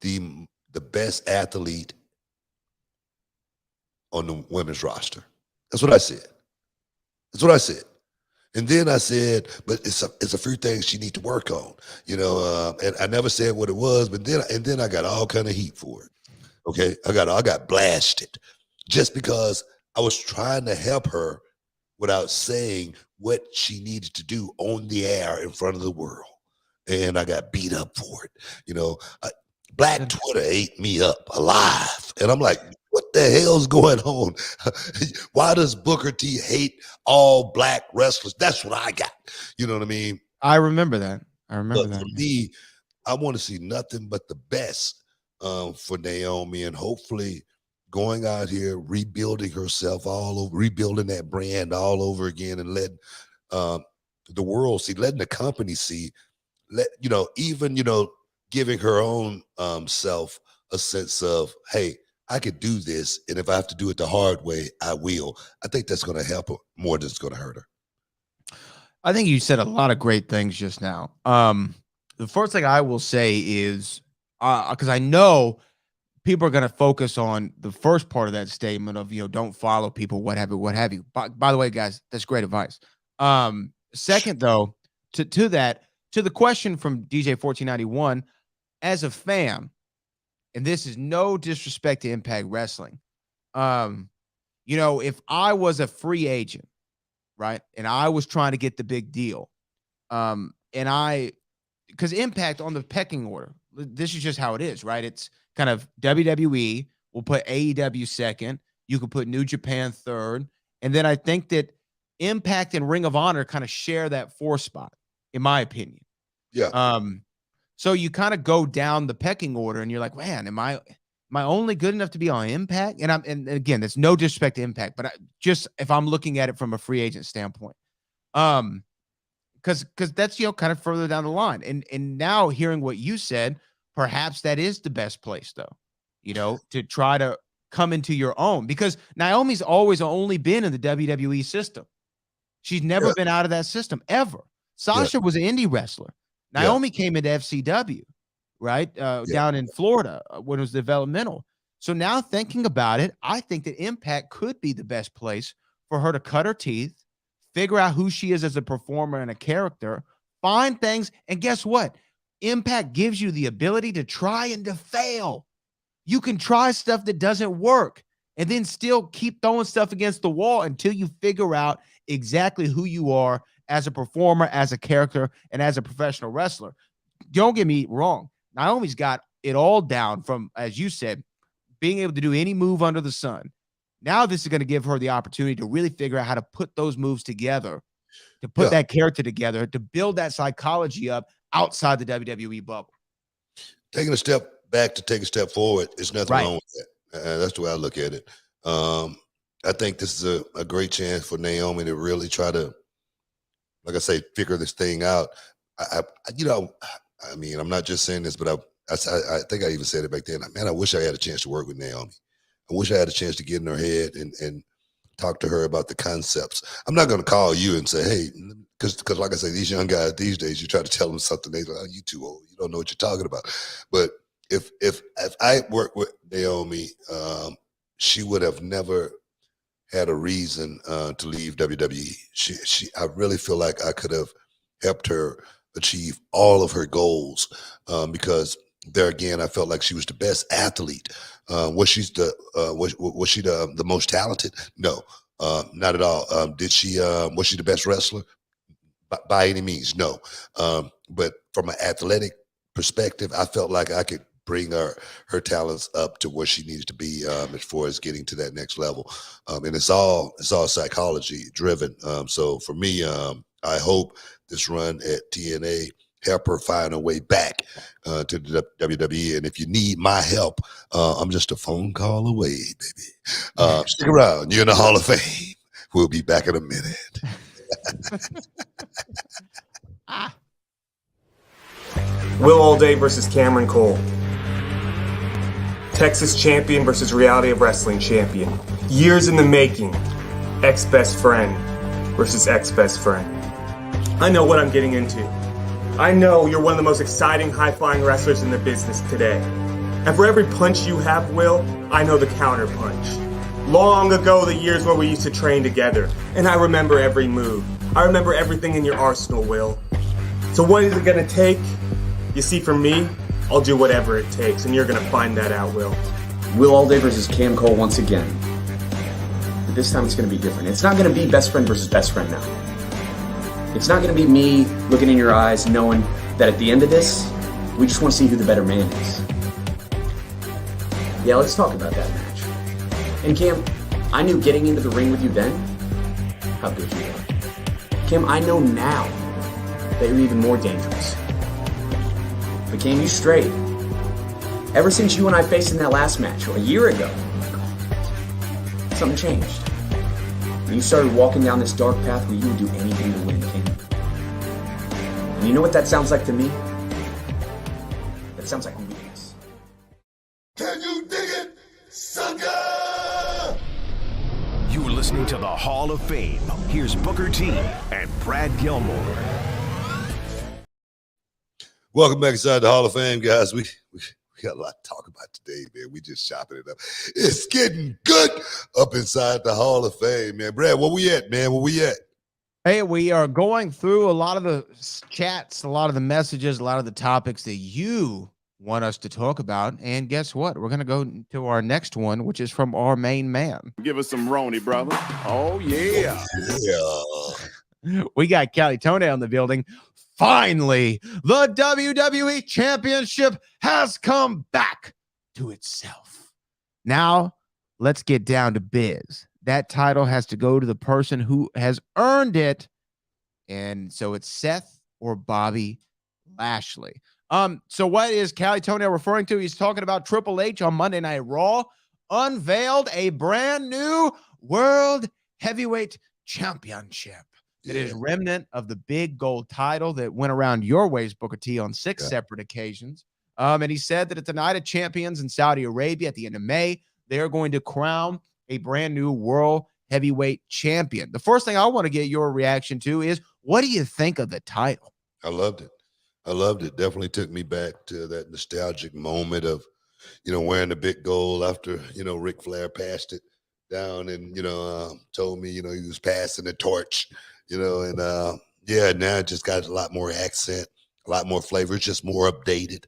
S2: the best athlete on the women's roster. That's what I said. And then I said, but it's a few things she needs to work on, and I never said what it was, but then I got all kind of heat for it. Okay. I got blasted just because I was trying to help her without saying what she needed to do on the air in front of the world. And I got beat up for it. Black Twitter ate me up alive. And I'm like, what the hell's going on? Why does Booker T hate all black wrestlers? That's what I got. You know what I mean?
S3: I remember that.
S2: But for me, I want to see nothing but the best for Naomi, and hopefully going out here, rebuilding herself all over, rebuilding that brand all over again, and letting the world see, letting the company see, giving her own self a sense of, hey, I could do this, and if I have to do it the hard way, I will. I think that's going to help her more than it's going to hurt her.
S3: I think you said a lot of great things just now. The first thing I will say is, because I know people are going to focus on the first part of that statement of, don't follow people, what have you. By the way, guys, that's great advice. Second, though, to the question from DJ 1491, as a fan, and this is no disrespect to Impact Wrestling, if I was a free agent, right, and I was trying to get the big deal, because Impact on the pecking order, this is just how it is, right? It's kind of WWE will put AEW second. You could put New Japan third. And then I think that Impact and Ring of Honor kind of share that fourth spot, in my opinion.
S2: Yeah.
S3: So you kind of go down the pecking order and you're like, man, am I only good enough to be on Impact? And again, there's no disrespect to Impact, but just if I'm looking at it from a free agent standpoint, because that's, kind of further down the line. And now hearing what you said, perhaps that is the best place, though, to try to come into your own, because Naomi's always only been in the WWE system. She's never been out of that system ever. Sasha was an indie wrestler. Naomi came into FCW, right? Down in Florida when it was developmental. So now thinking about it, I think that Impact could be the best place for her to cut her teeth, figure out who she is as a performer and a character, find things. And guess what? Impact gives you the ability to try and to fail. You can try stuff that doesn't work and then still keep throwing stuff against the wall until you figure out exactly who you are as a performer, as a character, and as a professional wrestler. Don't get me wrong. Naomi's got it all down from, as you said, being able to do any move under the sun. Now this is going to give her the opportunity to really figure out how to put those moves together, to put that character together, to build that psychology up outside the WWE bubble.
S2: Taking a step back to take a step forward, there's nothing wrong with that. That's the way I look at it. I think this is a great chance for Naomi to really try to, like I say, figure this thing out. I mean, I'm not just saying this, but I think I even said it back then. Man, I wish I had a chance to work with Naomi. I wish I had a chance to get in her head and talk to her about the concepts. I'm not going to call you and say, hey, because like I say, these young guys these days, you try to tell them something, they're like, oh, you too old. You don't know what you're talking about. But if I worked with Naomi, she would have never had a reason to leave WWE. I really feel like I could have helped her achieve all of her goals because there again, I felt like she was the best athlete. Was she the most talented? No, not at all. Was she the best wrestler? By any means, no. But from an athletic perspective, I felt like I could bring her talents up to where she needs to be as far as getting to that next level. And it's all psychology driven. So for me, I hope this run at TNA help her find her way back to the WWE. And if you need my help, I'm just a phone call away, baby. Stick around. You're in the Hall of Fame. We'll be back in a minute.
S6: Will All-Day versus Cameron Cole. Texas champion versus Reality of Wrestling champion. Years in the making. Ex-best friend versus ex-best friend. I know what I'm getting into. I know you're one of the most exciting, high-flying wrestlers in the business today. And for every punch you have, Will, I know the counter punch. Long ago, the years where we used to train together, and I remember every move. I remember everything in your arsenal, Will. So what is it gonna take? You see, for me, I'll do whatever it takes, and you're gonna find that out, Will.
S7: Will All-Day versus Cam Cole once again. But this time it's gonna be different. It's not gonna be best friend versus best friend now. It's not gonna be me looking in your eyes knowing that at the end of this, we just wanna see who the better man is. Yeah, let's talk about that match. And Cam, I knew getting into the ring with you then, how good you were. Cam, I know now that you're even more dangerous. But Cam, you strayed. Ever since you and I faced in that last match, a year ago, something changed. And you started walking down this dark path where you would do anything to win, Cam. And you know what that sounds like to me? That sounds like weakness.
S2: Can you dig it, sucker?
S1: You're listening to the Hall of Fame. Here's Booker T and Brad Gilmore.
S2: Welcome back inside the Hall of Fame, guys. We got a lot to talk about today, man. We just chopping it up. It's getting good up inside the Hall of Fame, man. Brad, where we at, man? Where we at?
S3: Hey, we are going through a lot of the chats, a lot of the messages, a lot of the topics that you want us to talk about. And guess what? We're going to go to our next one, which is from our main man.
S8: Give us some Roni, brother. Oh, yeah.
S2: Yeah.
S3: We got Cali Toenail in the building. Finally, the WWE Championship has come back to itself. Now, let's get down to biz. That title has to go to the person who has earned it. And so it's Seth or Bobby Lashley. So what is Cali Toenail referring to? He's talking about Triple H on Monday Night Raw unveiled a brand new World Heavyweight Championship. It is remnant of the big gold title that went around your ways, Booker T, on 6 separate occasions. And he said that at the Night of Champions in Saudi Arabia at the end of May, they're going to crown a brand new World Heavyweight Champion. The first thing I want to get your reaction to is, what do you think of the title?
S2: I loved it. I loved it. Definitely took me back to that nostalgic moment of, wearing the big gold after, Ric Flair passed it down and, told me, he was passing the torch. Now it just got a lot more accent, a lot more flavor. It's just more updated.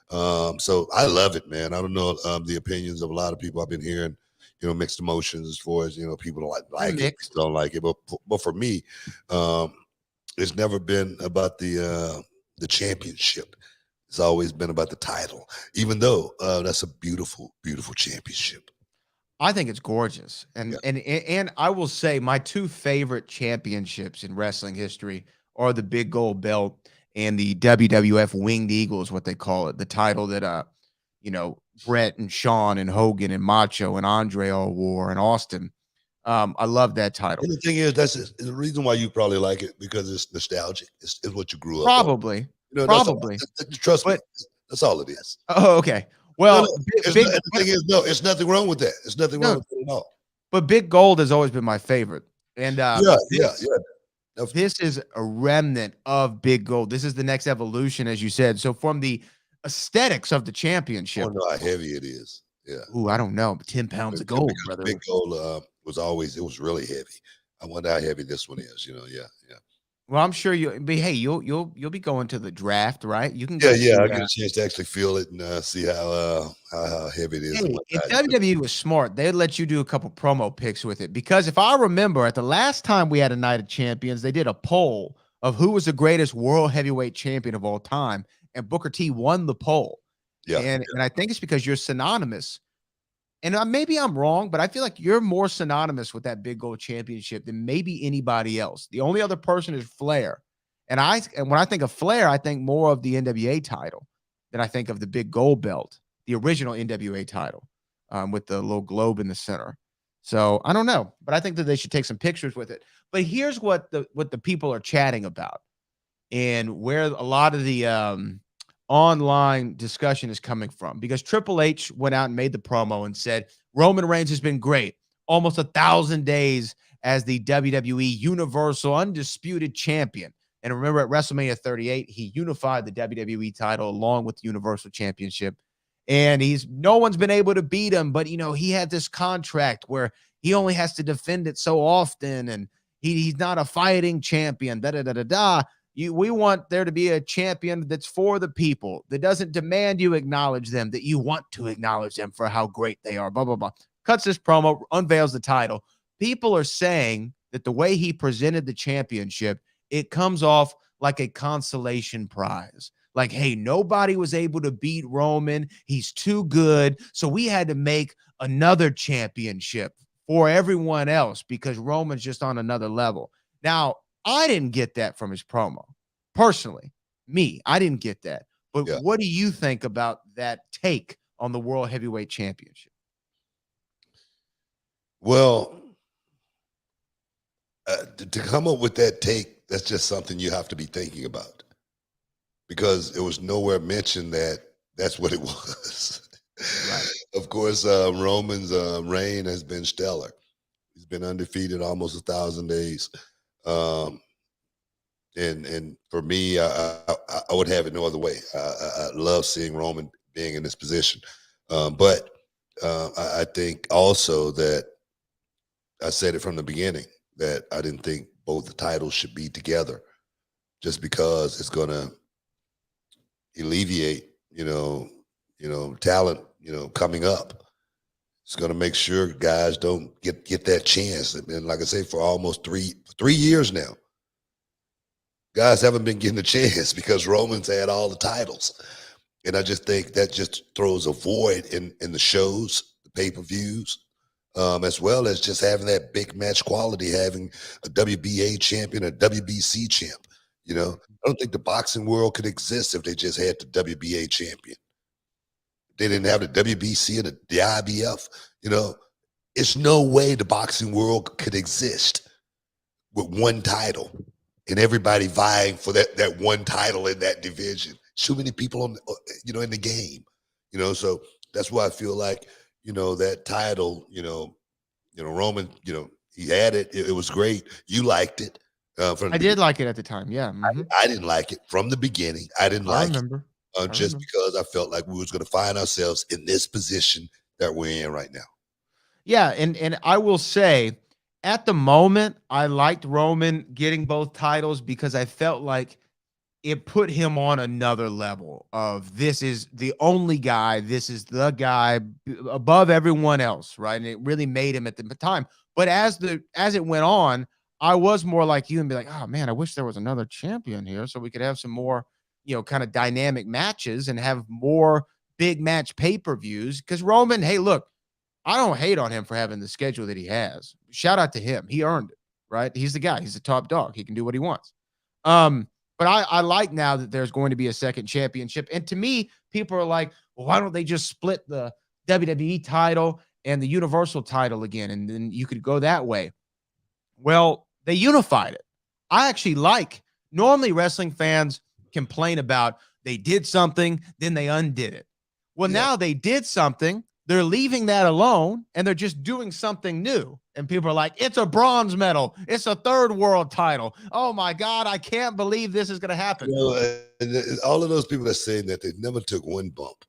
S2: So I love it, man. I don't know the opinions of a lot of people. I've been hearing, mixed emotions as far as, people don't like it, don't like it. But for me, it's never been about the championship. It's always been about the title, even though that's a beautiful, beautiful championship.
S3: I think it's gorgeous. And I will say my 2 favorite championships in wrestling history are the big gold belt and the WWF Winged Eagle is what they call it. The title that, Brett and Shawn and Hogan and Macho and Andre all wore and Austin. I love that title.
S2: And the thing is, that's the reason why you probably like it, because it's nostalgic. It's what you grew up
S3: Probably.
S2: on.
S3: Probably.
S2: Trust me. That's all it is.
S3: Oh, okay. Well,
S2: the thing is, no, it's nothing wrong with that. It's nothing wrong with it at all.
S3: But Big Gold has always been my favorite. And this is a remnant of Big Gold. This is the next evolution, as you said. So from the aesthetics of the championship.
S2: I don't know how heavy it is. Yeah.
S3: Ooh, I don't know. 10 pounds of gold, brother.
S2: Big Gold was really heavy. I wonder how heavy this one is, Yeah.
S3: Well, I'm sure you'll be. Hey, you'll be going to the draft, right? You can
S2: Yeah,
S3: go
S2: yeah,
S3: see.
S2: I get a chance to actually feel it and see how heavy it is and
S3: Hey,
S2: what
S3: if
S2: size.
S3: WWE was smart, they'd let you do a couple promo pics with it. Because if I remember, at the last time we had a Night of Champions, they did a poll of who was the greatest world heavyweight champion of all time, and Booker T won the poll.
S2: Yeah,
S3: And I think it's because you're synonymous. And maybe I'm wrong, but I feel like you're more synonymous with that big gold championship than maybe anybody else. The only other person is Flair. And when I think of Flair, I think more of the NWA title than I think of the big gold belt, the original NWA title, with the little globe in the center. So I don't know, but I think that they should take some pictures with it. But here's what the people are chatting about, and where a lot of the online discussion is coming from, because Triple H went out and made the promo and said Roman Reigns has been great, almost 1,000 days as the WWE Universal Undisputed Champion. And remember, at WrestleMania 38, he unified the WWE title along with the Universal Championship. And no one's been able to beat him, but he had this contract where he only has to defend it so often, and he's not a fighting champion. Da da da da da. We want there to be a champion that's for the people, that doesn't demand you acknowledge them, that you want to acknowledge them for how great they are, blah, blah, blah. Cuts this promo, unveils the title. People are saying that the way he presented the championship, it comes off like a consolation prize. Like, hey, nobody was able to beat Roman. He's too good. So we had to make another championship for everyone else because Roman's just on another level. Now, I didn't get that from his promo. Personally, I didn't get that. But
S2: yeah.
S3: what do you think about that take on the World Heavyweight Championship?
S2: Well, to come up with that take, that's just something you have to be thinking about, because it was nowhere mentioned that that's what it was. Right. Of course, Roman's reign has been stellar. He's been undefeated almost 1,000 days. And for me, I would have it no other way. I love seeing Roman being in this position. But I think also that I said it from the beginning that I didn't think both the titles should be together, just because it's going to alleviate, talent, coming up. It's going to make sure guys don't get that chance. And like I say, for almost three years now, guys haven't been getting a chance because Roman's had all the titles. And I just think that just throws a void in the shows, the pay-per-views, as well as just having that big match quality, having a WBA champion, a WBC champ. I don't think the boxing world could exist if they just had the WBA champion. They didn't have the WBC and the IBF. It's no way the boxing world could exist with one title and everybody vying for that one title in that division. So many people in the game, so that's why I feel like, that title, Roman, he had it. It was great. You liked it.
S3: I did like it at the time. Yeah.
S2: Mm-hmm. I didn't like it from the beginning. I didn't like it. Just because I felt like we was going to find ourselves in this position that we're in right now.
S3: Yeah. And I will say, at the moment, I liked Roman getting both titles because I felt like it put him on another level of, this is the only guy, this is the guy above everyone else, right? And it really made him at the time. But as it went on, I was more like you and be like, oh man, I wish there was another champion here so we could have some more, kind of dynamic matches and have more big match pay-per-views. Because Roman, hey, look, I don't hate on him for having the schedule that he has. Shout out to him. He earned it, right? He's the guy. He's the top dog. He can do what he wants. But I like now that there's going to be a second championship. And to me, people are like, well, why don't they just split the WWE title and the Universal title again? And then you could go that way. Well, they unified it. I actually normally wrestling fans complain about they did something, then they undid it. Well, now they did something. They're leaving that alone and they're just doing something new. And people are like, it's a bronze medal. It's a third world title. Oh my God, I can't believe this is going to happen.
S2: All of those people that saying that they never took one bump.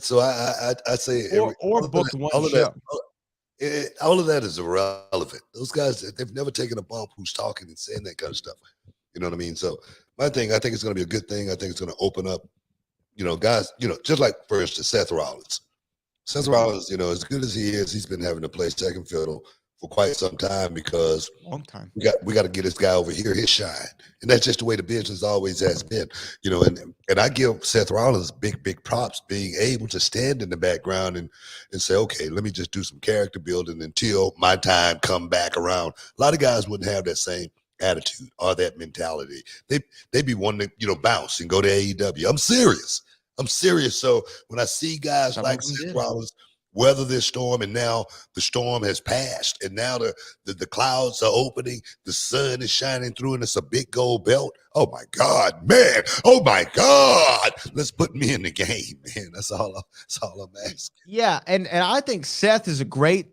S2: So I say,
S3: or booked one show.
S2: All of that is irrelevant. Those guys, they've never taken a bump who's talking and saying that kind of stuff. You know what I mean? So my thing, I think it's going to be a good thing. I think it's going to open up, guys, just like, for instance, Seth Rollins. Seth Rollins, as good as he is, he's been having to play second fiddle for quite some time because
S3: Long time.
S2: we got to get this guy over here his shine. And that's just the way the business always has been, and I give Seth Rollins big props being able to stand in the background and say, okay, let me just do some character building until my time come back around. A lot of guys wouldn't have that same attitude or that mentality. They'd be wanting to, bounce and go to AEW. I'm serious. So when I see guys like Seth Rollins weather this storm, and now the storm has passed, and now the clouds are opening, the sun is shining through, and it's a big gold belt. Oh my God, man! Oh my God! Let's put me in the game, man. That's all I'm asking.
S3: Yeah, and I think Seth is a great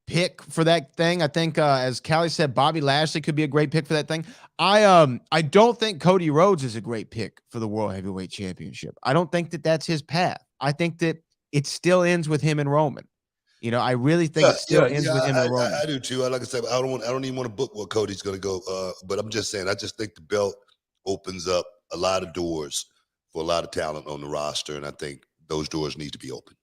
S3: pick for that thing. I think, as Callie said, Bobby Lashley could be a great pick for that thing. I don't think Cody Rhodes is a great pick for the World Heavyweight Championship. I don't think that that's his path. I think that it still ends with him and Roman. I really think it still ends with him and Roman.
S2: I do too. Like I said, I don't even want to book where Cody's going to go. But I'm just saying, I just think the belt opens up a lot of doors for a lot of talent on the roster, and I think those doors need to be open.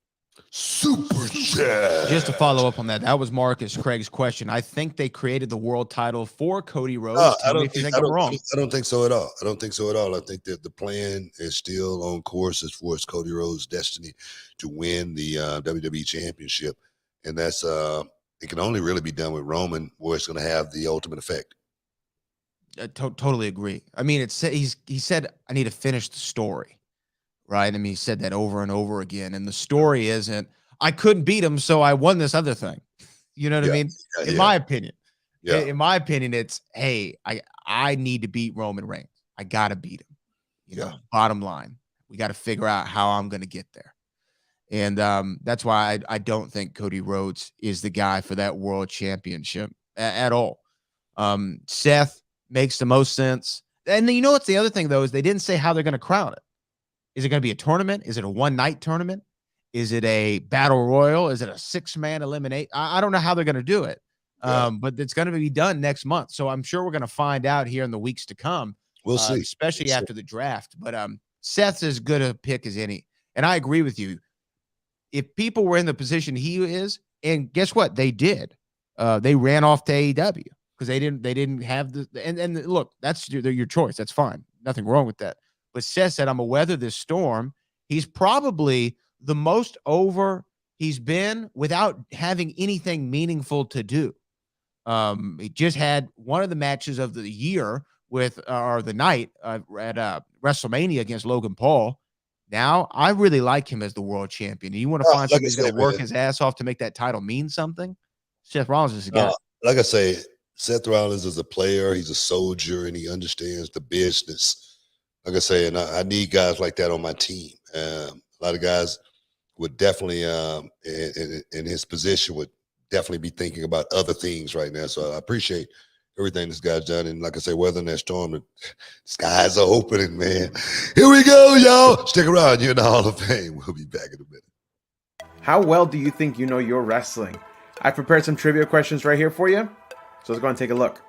S2: Super chat.
S3: Just to follow up on that, that was Marcus Craig's question. I think they created the world title for Cody Rhodes.
S2: I don't think so at all. I think that the plan is still on course as far as Cody Rhodes' destiny to win the WWE Championship, and that's it can only really be done with Roman, where it's going to have the ultimate effect.
S3: I totally agree. I mean, he said, I need to finish the story. Right. I mean, he said that over and over again. And the story isn't, I couldn't beat him, so I won this other thing. You know what I mean? In my opinion. Yeah. In my opinion, it's, hey, I need to beat Roman Reigns. I got to beat him. Bottom line, we got to figure out how I'm going to get there. And that's why I don't think Cody Rhodes is the guy for that world championship at all. Seth makes the most sense. And what's the other thing, though, is they didn't say how they're going to crown it. Is it going to be a tournament? Is it a one-night tournament? Is it a battle royal? Is it a 6-man eliminate? I don't know how they're going to do it, but it's going to be done next month. So I'm sure we're going to find out here in the weeks to come.
S2: We'll see.
S3: Especially after the draft. But Seth's as good a pick as any. And I agree with you. If people were in the position he is, and guess what? They did. They ran off to AEW because they didn't have the – and look, that's your choice. That's fine. Nothing wrong with that. But Seth said, I'm going to weather this storm. He's probably the most over he's been without having anything meaningful to do. He just had one of the matches of the year or the night at WrestleMania against Logan Paul. Now, I really like him as the world champion. You want to find somebody who's going to work his ass off to make that title mean something? Seth Rollins is a guy.
S2: Like I say, Seth Rollins is a player. He's a soldier, and he understands the business. Like I say, and I need guys like that on my team. A lot of guys would definitely, in his position, would definitely be thinking about other things right now. So I appreciate everything this guy's done. And like I say, weathering that storm, the skies are opening, man. Here we go, y'all. Stick around. You're in the Hall of Fame. We'll be back in a minute.
S9: How well do you think you know your wrestling? I've prepared some trivia questions right here for you. So let's go and take a look.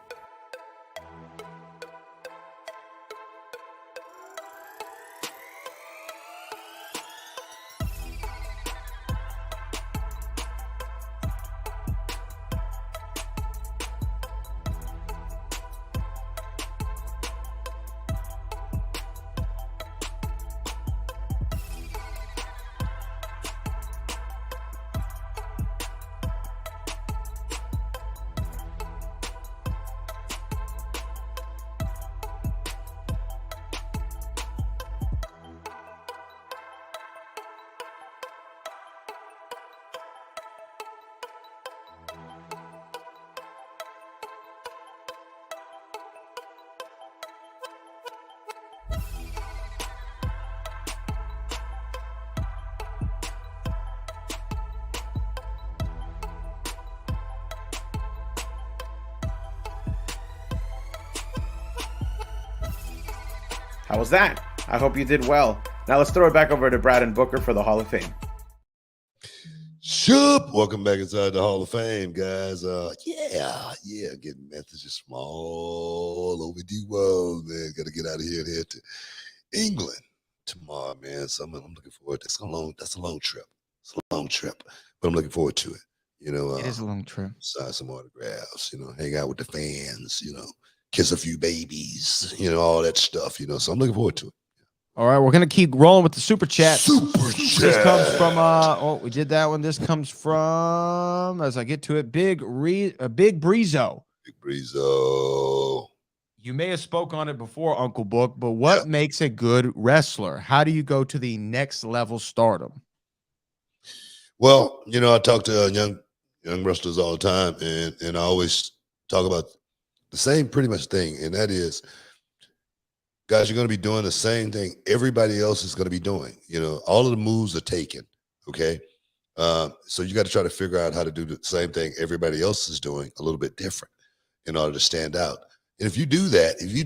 S9: How was that? I hope you did well. Now let's throw it back over to Brad and Booker for the Hall of Fame.
S2: Shoop, welcome back inside the Hall of Fame, guys. Getting messages from all over the world, man. Got to get out of here and head to England tomorrow, man. So I'm looking forward to it. That's a long trip. It's a long trip, but I'm looking forward to it.
S3: It is a long trip.
S2: Sign some autographs, hang out with the fans, kiss a few babies, all that stuff, So I'm looking forward to it.
S3: All right, we're gonna keep rolling with the super chat.
S2: Super chat.
S3: This comes from we did that one. This comes from, as I get to it, Big Breezo.
S2: Big Breezo.
S3: You may have spoke on it before, Uncle Book, but what makes a good wrestler? How do you go to the next level stardom?
S2: Well, I talk to young wrestlers all the time, and I always talk about the same pretty much thing, and that is, guys, you're going to be doing the same thing everybody else is going to be doing. All of the moves are taken, okay? So you got to try to figure out how to do the same thing everybody else is doing a little bit different in order to stand out. And if you do that, if you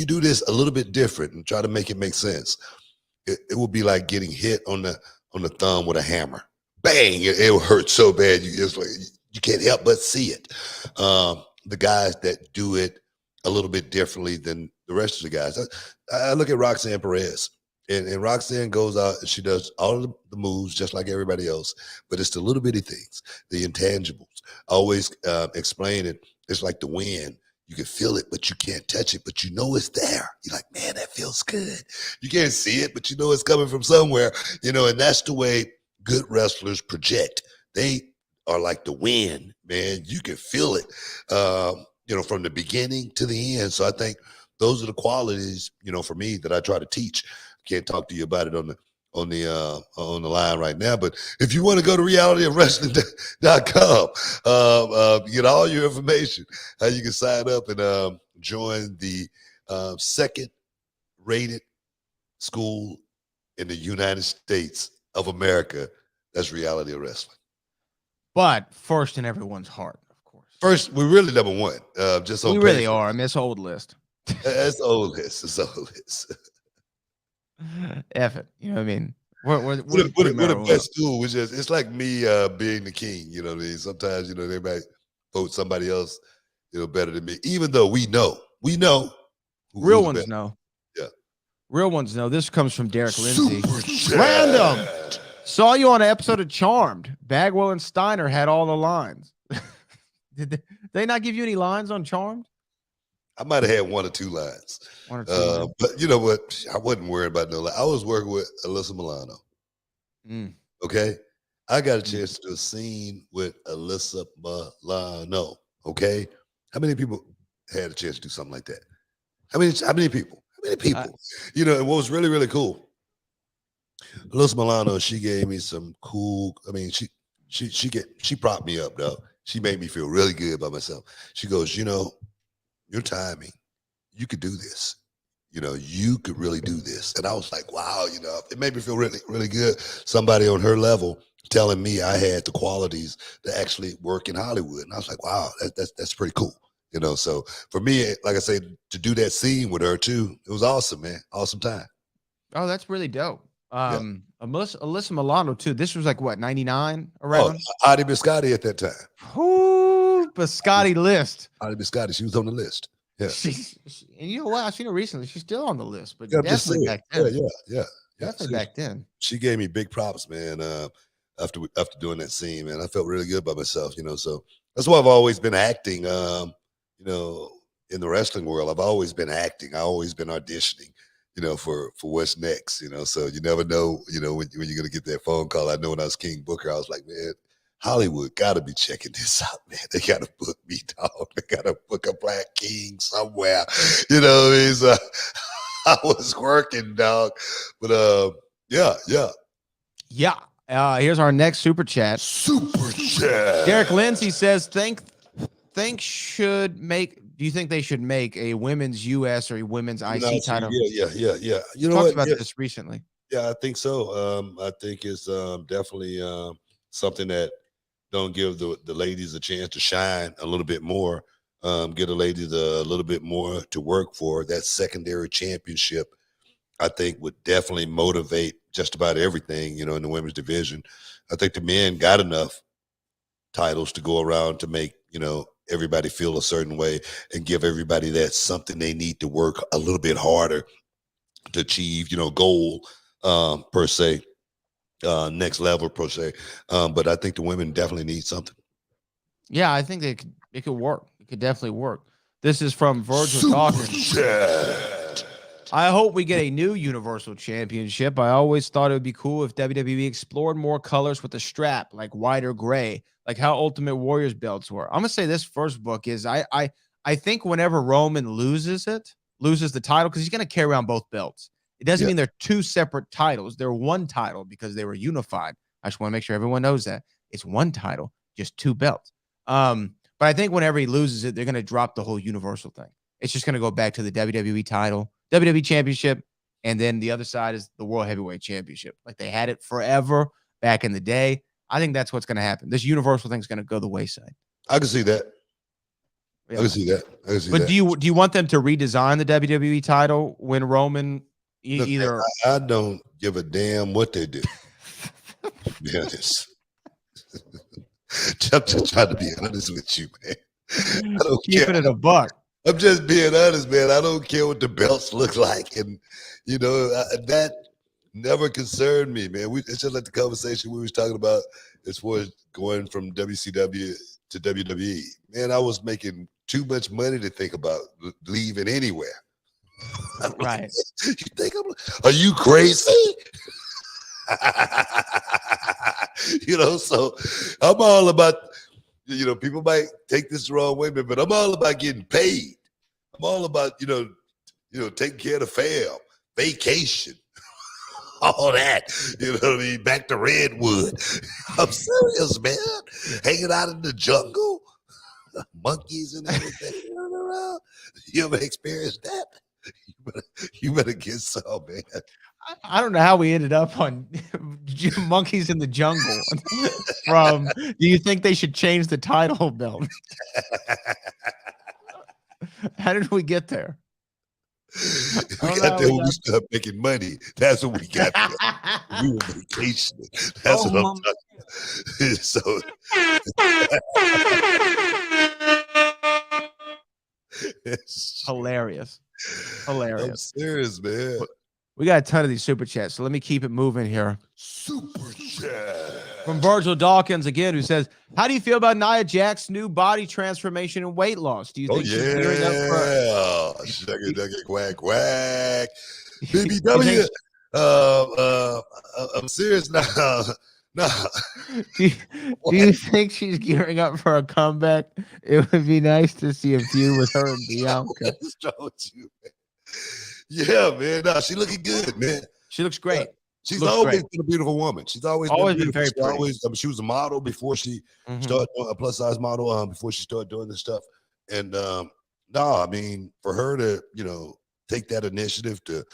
S2: do this a little bit different and try to make it make sense, it will be like getting hit on the thumb with a hammer. Bang! It will hurt so bad you can't help but see it. The guys that do it a little bit differently than the rest of the guys. I look at Roxanne Perez, and Roxanne goes out and she does all of the moves just like everybody else, but it's the little bitty things, the intangibles. I always explain it. It's like the wind. You can feel it, but you can't touch it, but you know it's there. You're like, man, that feels good. You can't see it, but you know it's coming from somewhere, and that's the way good wrestlers project. They are like the wind, man. You can feel it, from the beginning to the end. So I think those are the qualities, for me that I try to teach. Can't talk to you about it on the line right now, but if you want to go to realityofwrestling.com, get all your information, how you can sign up and join the second rated school in the United States of America. That's Reality of Wrestling.
S3: But first in everyone's heart, of course.
S2: First, we're really number one. Just on
S3: we
S2: paper.
S3: really are. I miss old list.
S2: That's old list. It's old list.
S3: F it. You know what I mean? We're
S2: the best school, which is, it's like me being the king. You know what I mean? Sometimes, they might vote somebody else, better than me, even though we know.
S3: Real ones know.
S2: Yeah.
S3: Real ones know. This comes from Derek Lindsay. Random. Saw you on an episode of Charmed. Bagwell and Steiner had all the lines. Did they not give you any lines on Charmed?
S2: I might have had one or two lines. But you know what? I wasn't worried about no line. I was working with Alyssa Milano. Okay? I got a chance to do a scene with Alyssa Milano. Okay? How many people had a chance to do something like that? How many people? And what was really, really cool, Alyssa Milano, she gave me some cool, she propped me up, though. She made me feel really good about myself. She goes, your timing, you could do this. You could really do this. And I was like, wow, it made me feel really, really good. Somebody on her level telling me I had the qualities to actually work in Hollywood. And I was like, wow, that's pretty cool. So for me, like I said, to do that scene with her too, it was awesome, man. Awesome time.
S3: Oh, that's really dope. Alyssa Milano too. This was like what, 99 around?
S2: Oh, Adi Biscotti at that time.
S3: Ooh, Biscotti list.
S2: Adi Biscotti, she was on the list. Yeah.
S3: And you know what? I've seen her recently. She's still on the list, but
S2: Yeah,
S3: definitely back then.
S2: Yeah.
S3: Definitely back then.
S2: She gave me big props, man. After doing that scene, man, I felt really good about myself. So that's why I've always been acting. In the wrestling world, I've always been acting. I've always been auditioning. For what's next. So you never know. When you're gonna get that phone call. I know when I was King Booker, I was like, man, Hollywood gotta be checking this out, man. They gotta book me, dog. They gotta book a black king somewhere. So I was working, dog. But yeah.
S3: Here's our next super chat.
S2: Super chat.
S3: Derek Lindsay says, do you think they should make a women's US or a women's IC title?
S2: Yeah.
S3: Talked about this recently.
S2: Yeah, I think so. I think it's definitely something that don't give the ladies a chance to shine a little bit more. Get the ladies a little bit more to work for. That secondary championship, I think, would definitely motivate just about everything, in the women's division. I think the men got enough titles to go around to make, everybody feel a certain way and give everybody that something they need to work a little bit harder to achieve, goal per se, next level per se. But I think the women definitely need something.
S3: Yeah, I think it could work. It could definitely work. This is from Virgil Dawkins. I hope we get a new Universal Championship. I always thought it would be cool if WWE explored more colors with the strap, like white or gray, like how Ultimate Warrior's belts were. I'm gonna say this first book is I think whenever Roman loses the title, because he's gonna carry around both belts. It doesn't mean they're two separate titles. They're one title because they were unified. I just want to make sure everyone knows that it's one title, just two belts. But I think whenever he loses it, they're gonna drop the whole Universal thing. It's just gonna go back to the WWE title, WWE Championship, and then the other side is the World Heavyweight Championship. Like they had it forever back in the day. I think that's what's going to happen. This Universal thing is going to go the wayside.
S2: I can see that.
S3: Yeah.
S2: I can see that.
S3: But do you want them to redesign the WWE title when Roman either?
S2: I don't give a damn what they do. To be honest. I'm just trying to be honest with you, man. I don't
S3: Keeping it a buck.
S2: I'm just being honest, man. I don't care what the belts look like, and that never concerned me, man. It's just like the conversation we was talking about as far as going from WCW to WWE. Man, I was making too much money to think about leaving anywhere.
S3: Right?
S2: You think are you crazy? So I'm all about. People might take this the wrong way, but I'm all about getting paid. I'm all about, taking care of the fam, vacation, all that. You know what I mean? Back to Redwood. I'm serious, man. Hanging out in the jungle, monkeys and everything running around. You ever experienced that? You better get some, man.
S3: I don't know how we ended up on monkeys in the jungle. From, do you think they should change the title belt? How did we get there?
S2: We got there when we started making money. That's what we got there. We were vacationing. That's what I'm talking about. So
S3: Hilarious.
S2: I'm serious, man.
S3: We got a ton of these super chats, so let me keep it moving here.
S2: Super chat
S3: from Virgil Dawkins again, who says, "How do you feel about Nia Jax's new body transformation and weight loss? Do you think she's gearing up for
S2: Shucky, quack, quack, BBW? I'm serious now. No.
S3: Do you think she's gearing up for a comeback? It would be nice to see a feud with her and Bianca."
S2: Yeah, man. No, she looking good, man.
S3: She looks great.
S2: She's always been a beautiful woman. She's always
S3: been very pretty.
S2: She was a model before she started a plus size model. Before she started doing this stuff, and I mean, for her to take that initiative to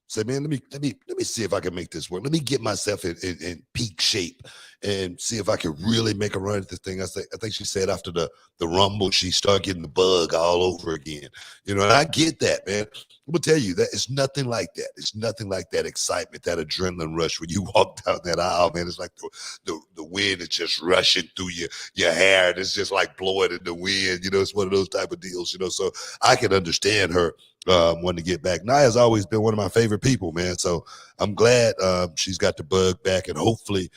S2: say, man, let me see if I can make this work. Let me get myself in peak shape and see if I can really make a run at this thing. I think she said after the Rumble, she started getting the bug all over again. And I get that, man. I'm gonna tell you that it's nothing like that. It's nothing like that excitement, that adrenaline rush when you walk down that aisle, man. It's like the wind is just rushing through your hair, and it's just like blowing in the wind. It's one of those type of deals. So I can understand her wanting to get back. Nia's always been one of my favorite people, man. So I'm glad she's got the bug back, and hopefully,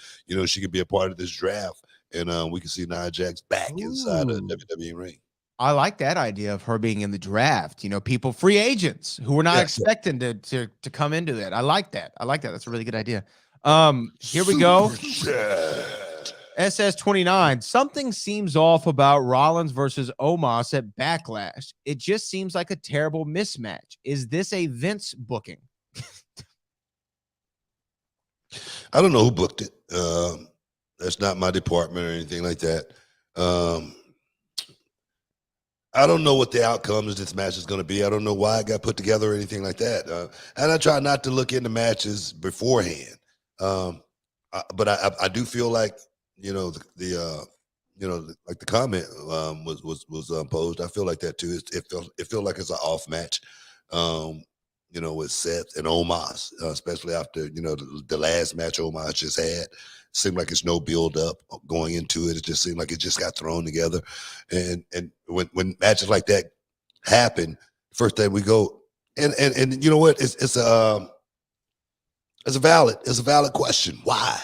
S2: she can be a part of this draft, and we can see Nia Jax back inside of the WWE ring.
S3: I like that idea of her being in the draft. People, free agents who were not expecting to come into that. I like that. That's a really good idea. Here we go. SS29. Something seems off about Rollins versus Omos at Backlash. It just seems like a terrible mismatch. Is this a Vince booking?
S2: I don't know who booked it. That's not my department or anything like that. I don't know what the outcome of this match is going to be. I don't know why it got put together or anything like that. And I try not to look into matches beforehand. But I do feel like, like the comment was posed. I feel like that too. It felt like it's an off match. with Seth and Omos, especially after, the last match Omos just had. Seemed like it's no build up going into it. It just seemed like it just got thrown together. And when matches like that happen, first thing we go, and you know what? It's a valid question. Why?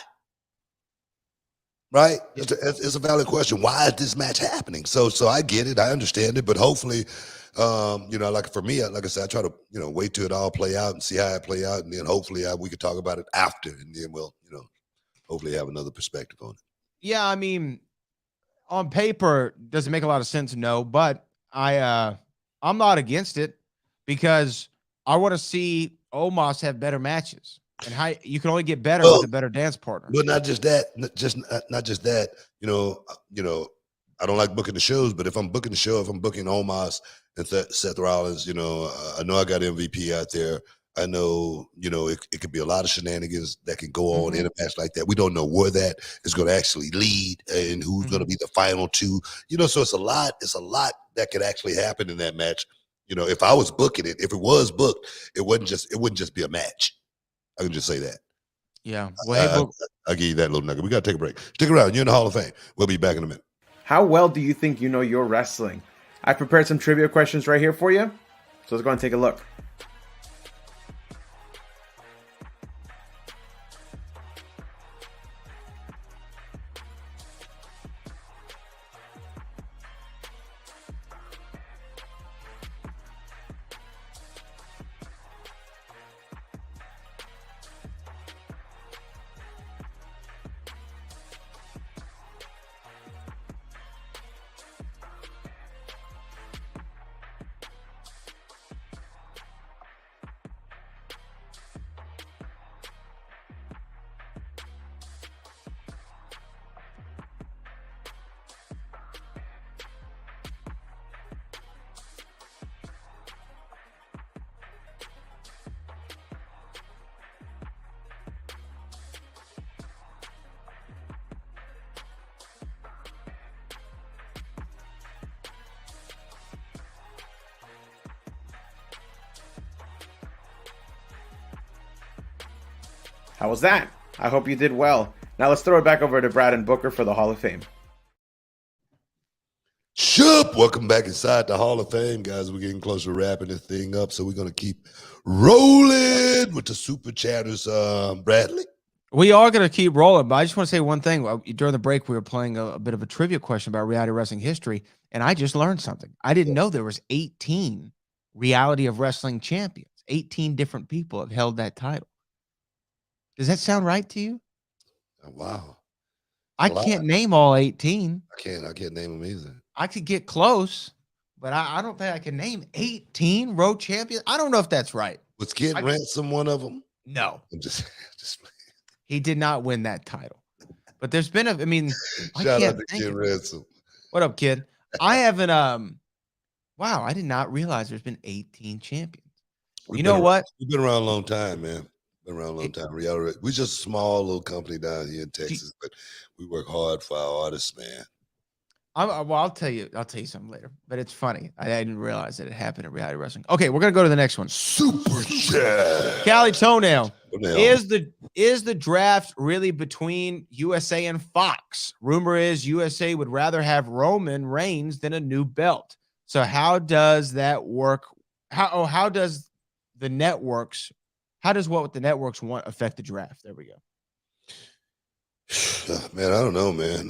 S2: Right? It's a valid question. Why is this match happening? So I get it. I understand it. But hopefully, like for me, like I said, I try to, wait till it all play out and see how it play out. And then hopefully we could talk about it after. And then we'll, hopefully have another perspective on it.
S3: Yeah, I mean, on paper, does it make a lot of sense? No, but I'm not against it because I want to see Omos have better matches. And how you can only get better with a better dance partner.
S2: But not just that, not just that. I don't like booking the shows, but if I'm booking the show, if I'm booking Omos and Seth Rollins, I know I got MVP out there. I know, it could be a lot of shenanigans that can go on in a match like that. We don't know where that is going to actually lead and who's going to be the final two. So it's a lot that could actually happen in that match. If I was booking it, if it was booked, it wouldn't just be a match. I can just say that.
S3: Yeah. Well,
S2: I'll give you that little nugget. We got to take a break. Stick around. You're in the Hall of Fame. We'll be back in a minute.
S9: How well do you think you know your wrestling? I prepared some trivia questions right here for you. So let's go and take a look. How was that? I hope you did well. Now let's throw it back over to Brad and Booker for the Hall of Fame.
S2: Shup! Welcome back inside the Hall of Fame, guys. We're getting closer to wrapping this thing up, so we're going to keep rolling with the super chatters. Bradley?
S3: We are going to keep rolling, but I just want to say one thing. During the break, we were playing a bit of a trivia question about reality wrestling history, and I just learned something. I didn't know there was 18 reality of wrestling champions. 18 different people have held that title. Does that sound right to you?
S2: Wow.
S3: I can't name all 18.
S2: I can't name them either.
S3: I could get close, but I don't think I can name 18 road champions. I don't know if that's right.
S2: Was Kid Ransom one of them?
S3: No.
S2: I'm just
S3: he did not win that title. But there's been
S2: shout out to Kid Ransom.
S3: What up, kid? I haven't wow, I did not realize there's been 18 champions. We've been around
S2: a long time, man. Around a long time. We're just a small little company down here in Texas, but we work hard for our artists, man.
S3: I'll tell you something later, but it's funny. I didn't realize that it happened in reality wrestling. Okay, we're gonna go to the next one.
S2: Super chat.
S3: Cali Toenail. Is the draft really between USA and Fox? Rumor is USA would rather have Roman Reigns than a new belt. So how does that work? How does the networks? How does what the networks want affect the draft? There we go.
S2: Man, I don't know, man.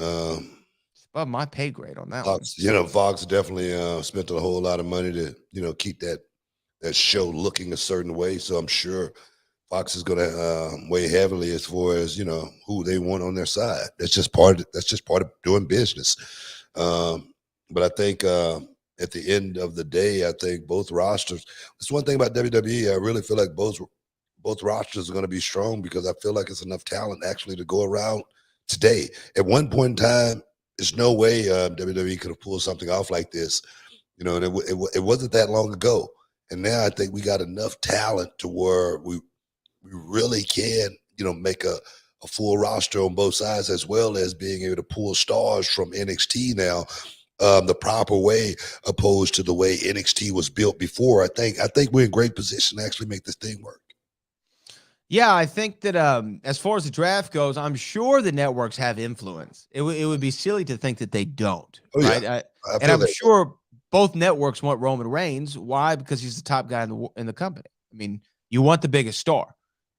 S3: It's above my pay grade on that
S2: Fox,
S3: one.
S2: Fox definitely spent a whole lot of money to, keep that show looking a certain way. So I'm sure Fox is going to weigh heavily as far as, who they want on their side. That's just part of doing business. But I think at the end of the day, I think both rosters. That's one thing about WWE. I really feel like both rosters are going to be strong because I feel like it's enough talent actually to go around today. At one point in time, there's no way WWE could have pulled something off like this, and it wasn't that long ago. And now I think we got enough talent to where we really can, make a full roster on both sides, as well as being able to pull stars from NXT now the proper way, opposed to the way NXT was built before. I think we're in great position to actually make this thing work.
S3: Yeah, I think that as far as the draft goes, I'm sure the networks have influence. It would be silly to think that they don't,
S2: Oh,
S3: right?
S2: yeah.
S3: And I'm sure both networks want Roman Reigns. Why? Because he's the top guy in the company. I mean, you want the biggest star.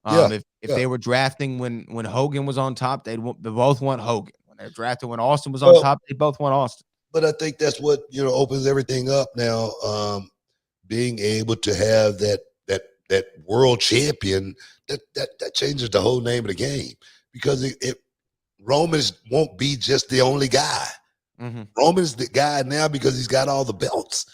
S3: If they were drafting when Hogan was on top, they both want Hogan. When they're drafting when Austin was on top, they both want Austin.
S2: But I think that's what opens everything up now. Being able to have that world champion, that changes the whole name of the game, because Roman won't be just the only guy.
S3: Mm-hmm.
S2: Roman's the guy now because he's got all the belts.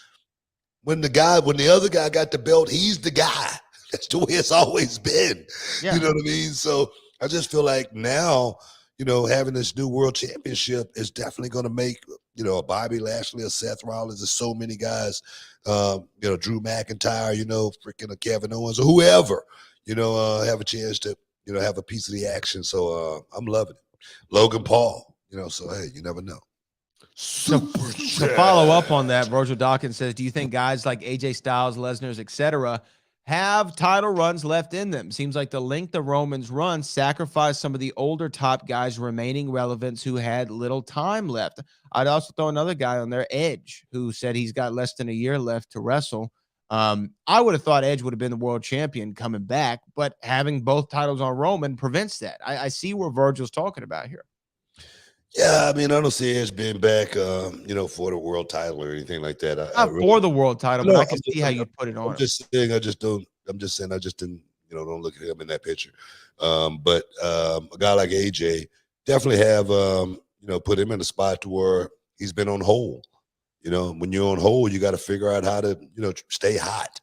S2: When the other guy got the belt, he's the guy. That's the way it's always been.
S3: Yeah.
S2: You know what I mean? So I just feel like now, having this new world championship is definitely going to make, a Bobby Lashley, a Seth Rollins, there's so many guys, Drew McIntyre, freaking a Kevin Owens or whoever, have a chance to, have a piece of the action. So I'm loving it. Logan Paul, so hey, you never know.
S3: To follow up on that, Virgil Dawkins says, do you think guys like AJ Styles, Lesnar's, etc., have title runs left in them? Seems like the length of Roman's run sacrificed some of the older top guys' remaining relevance who had little time left. I'd also throw another guy on there, Edge, who said he's got less than a year left to wrestle. I would have thought Edge would have been the world champion coming back, but having both titles on Roman prevents that. I see where Virgil's talking about here.
S2: Yeah, I mean, I don't see Edge being back, for the world title or anything like that.
S3: Not for the world title, but I can see how you'd put it on.
S2: I'm just saying, I just didn't, don't look at him in that picture. But a guy like AJ definitely have, put him in a spot to where he's been on hold. When you're on hold, you got to figure out how to, stay hot,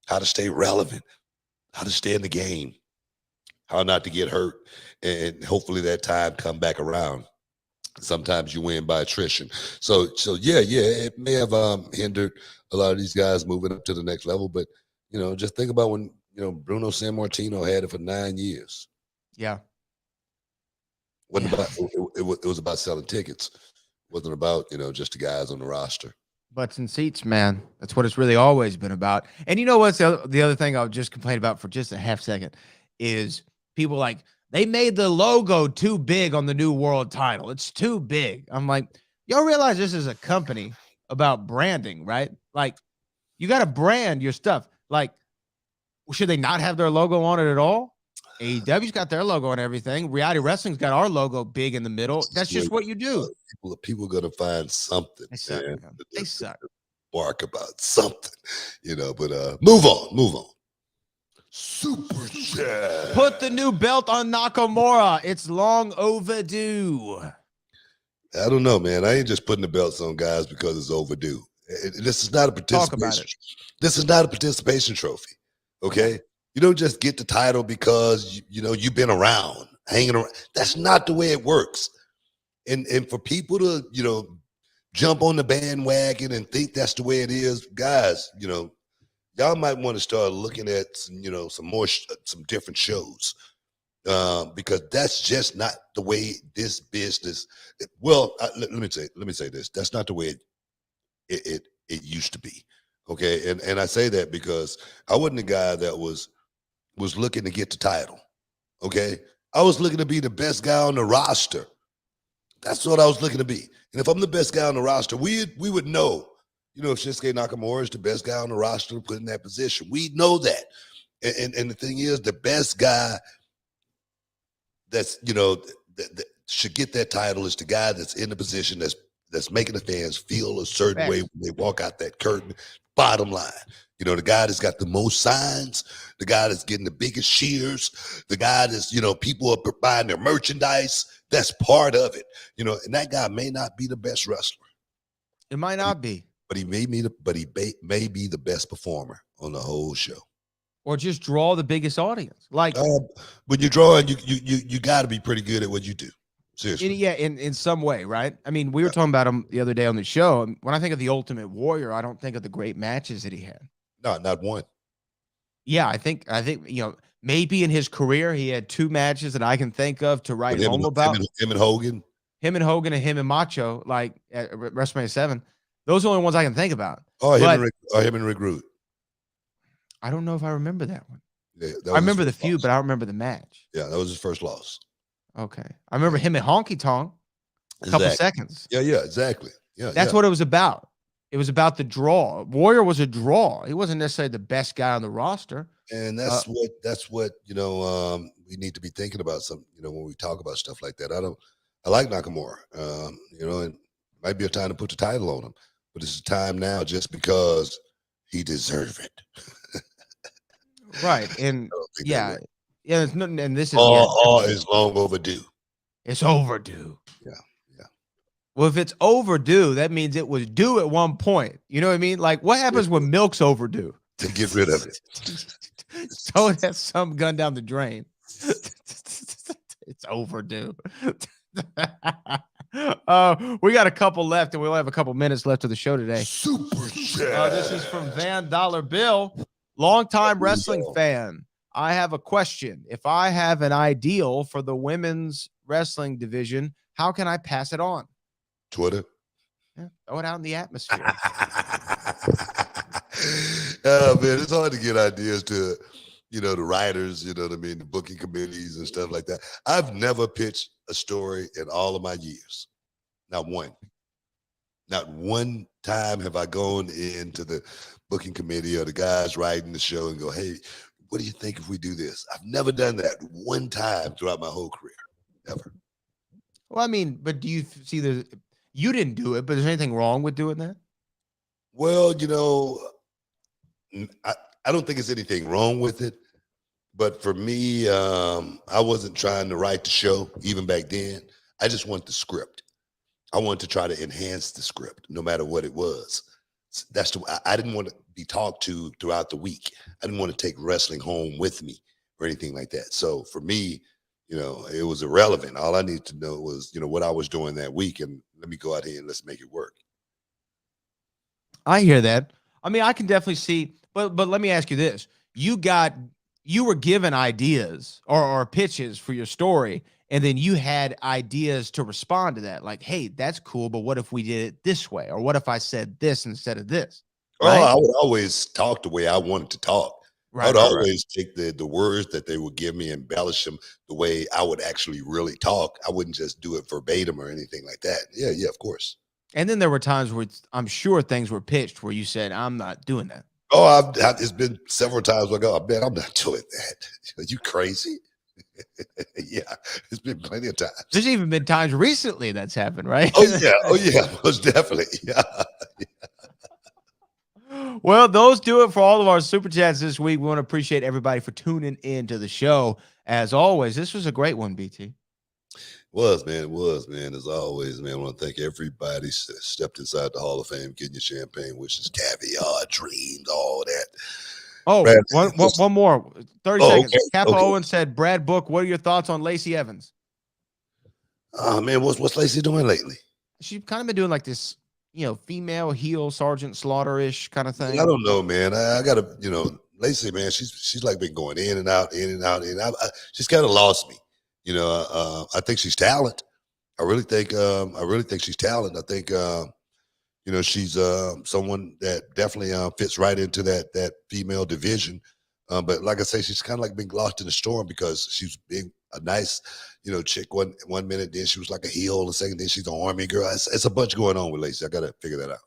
S2: how to stay relevant, how to stay in the game, how not to get hurt, and hopefully that time come back around. Sometimes you win by attrition. So yeah, it may have hindered a lot of these guys moving up to the next level. But just think about when Bruno Sammartino had it for 9 years.
S3: Yeah,
S2: It was about selling tickets. It wasn't about just the guys on the roster.
S3: Butts and seats, man. That's what it's really always been about. And you know what's the other thing I'll just complain about for just a half second is people like, they made the logo too big on the new world title. It's too big. I'm like, y'all realize this is a company about branding, right? Like, you got to brand your stuff. Like, should they not have their logo on it at all? AEW's got their logo on everything. Reality Wrestling's got our logo big in the middle. That's just what you do.
S2: People are going to find something.
S3: They suck. They suck.
S2: Bark about something, but move on. Super chat.
S3: Put the new belt on Nakamura. It's long overdue.
S2: I don't know, man. I ain't just putting the belts on guys because it's overdue. This is not a participation.
S3: Talk about it.
S2: This is not a participation trophy. Okay? You don't just get the title because you've been around, hanging around. That's not the way it works. And for people to, jump on the bandwagon and think that's the way it is, guys, y'all might want to start looking at some different shows, because that's just not the way this business. Let me say this. That's not the way it used to be. Okay, and I say that because I wasn't a guy that was looking to get the title. Okay, I was looking to be the best guy on the roster. That's what I was looking to be. And if I'm the best guy on the roster, we would know. If Shinsuke Nakamura is the best guy on the roster to put in that position, we know that. And the thing is, the best guy that's that should get that title is the guy that's in the position that's making the fans feel a certain way when they walk out that curtain. Bottom line, the guy that's got the most signs, the guy that's getting the biggest cheers, the guy that's people are buying their merchandise. That's part of it, and that guy may not be the best wrestler.
S3: It might not be.
S2: But he may be the best performer on the whole show,
S3: or just draw the biggest audience. Like
S2: when you're drawing, you got to be pretty good at what you do. Seriously,
S3: in some way, right? I mean, we were talking about him the other day on the show. When I think of the Ultimate Warrior, I don't think of the great matches that he had.
S2: No, not one.
S3: Yeah, I think maybe in his career he had 2 matches that I can think of to write home about.
S2: Him and Hogan.
S3: him and Hogan and him and Macho, like at WrestleMania 7. Those are the only ones I can think about.
S2: Oh,
S3: But
S2: him and Rick Rude.
S3: I don't know if I remember that one.
S2: Yeah,
S3: I remember the feud, but I don't remember the match.
S2: Yeah, that was his first loss.
S3: Okay. I remember him and Honky Tonk. A couple seconds.
S2: Yeah, exactly. Yeah,
S3: that's what it was about. It was about the draw. Warrior was a draw. He wasn't necessarily the best guy on the roster.
S2: And that's what we need to be thinking about. When we talk about stuff like that. I like Nakamura. And it might be a time to put the title on him, but it's time now just because he deserves it.
S3: Right. And yeah. It's not, and this is
S2: it's long overdue.
S3: It's overdue.
S2: Yeah.
S3: Well, if it's overdue, that means it was due at one point. You know what I mean? Like, what happens when milk's overdue?
S2: To get rid of it.
S3: So it has some gun down the drain. It's overdue. We got a couple left, and we only have a couple minutes left of the show today.
S2: Super chat.
S3: This is from Van Dollar Bill, longtime wrestling fan. I have a question. If I have an ideal for the women's wrestling division, how can I pass it on?
S2: Twitter.
S3: Yeah, throw it out in the atmosphere.
S2: Oh, man, it's hard to get ideas to, the writers, you know what I mean, the booking committees and stuff like that. I've never pitched a story in all of my years. Not one. Not one time have I gone into the booking committee or the guys writing the show and go, hey, what do you think if we do this? I've never done that one time throughout my whole career. Ever.
S3: Well, I mean, but do you see you didn't do it, but is there anything wrong with doing that?
S2: Well, I don't think there's anything wrong with it. But for me, I wasn't trying to write the show even back then. I just want the script. I wanted to try to enhance the script no matter what it was. I didn't want to be talked to throughout the week. I didn't want to take wrestling home with me or anything like that. So for me, it was irrelevant. All I needed to know was, what I was doing that week, and let me go out here and let's make it work.
S3: I hear that. I mean, I can definitely see, but let me ask you this. You were given ideas or pitches for your story, and then you had ideas to respond to that. Like, hey, that's cool, but what if we did it this way? Or what if I said this instead of this? Right?
S2: Oh, I would always talk the way I wanted to talk.
S3: Right,
S2: I would always take the words that they would give me, embellish them the way I would actually really talk. I wouldn't just do it verbatim or anything like that. Yeah, of course.
S3: And then there were times where I'm sure things were pitched where you said, I'm not doing that.
S2: Oh, it's been several times where I go, man, I'm not doing that. Are you crazy? Yeah, it's been plenty of times.
S3: There's even been times recently that's happened, right?
S2: Oh yeah, most definitely. Yeah.
S3: Well, those do it for all of our super chats this week. We want to appreciate everybody for tuning in to the show. As always, this was a great one, BT.
S2: It was, man. As always, man, I want to thank everybody that stepped inside the Hall of Fame, getting your champagne wishes, caviar, dreams, all that.
S3: Oh,
S2: Brad,
S3: one more. 30 seconds.
S2: Okay,
S3: Kappa Owen said, Brad Book, what are your thoughts on Lacey Evans?
S2: Oh, man, what's Lacey doing lately?
S3: She's kind of been doing like this, female heel Sergeant Slaughter-ish kind of thing.
S2: I don't know, man. I got to, Lacey, man, she's like been going in and out. She's kind of lost me. I think she's talent. I really think she's talent. I think, she's someone that definitely fits right into that female division. But like I say, she's kind of like being lost in the storm because she's being a nice, chick one minute, then she was like a heel the second, then she's an army girl. It's a bunch going on with Lacey. I got to figure that out.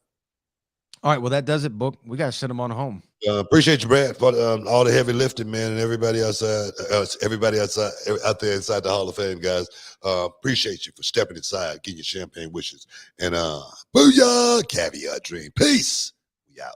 S3: All right, well, that does it, Book. We got to send them on home.
S2: Appreciate you, Brad, for all the heavy lifting, man, and everybody outside, out there inside the Hall of Fame, guys. Appreciate you for stepping inside, getting your champagne wishes, and booyah, caviar dream. Peace. We out.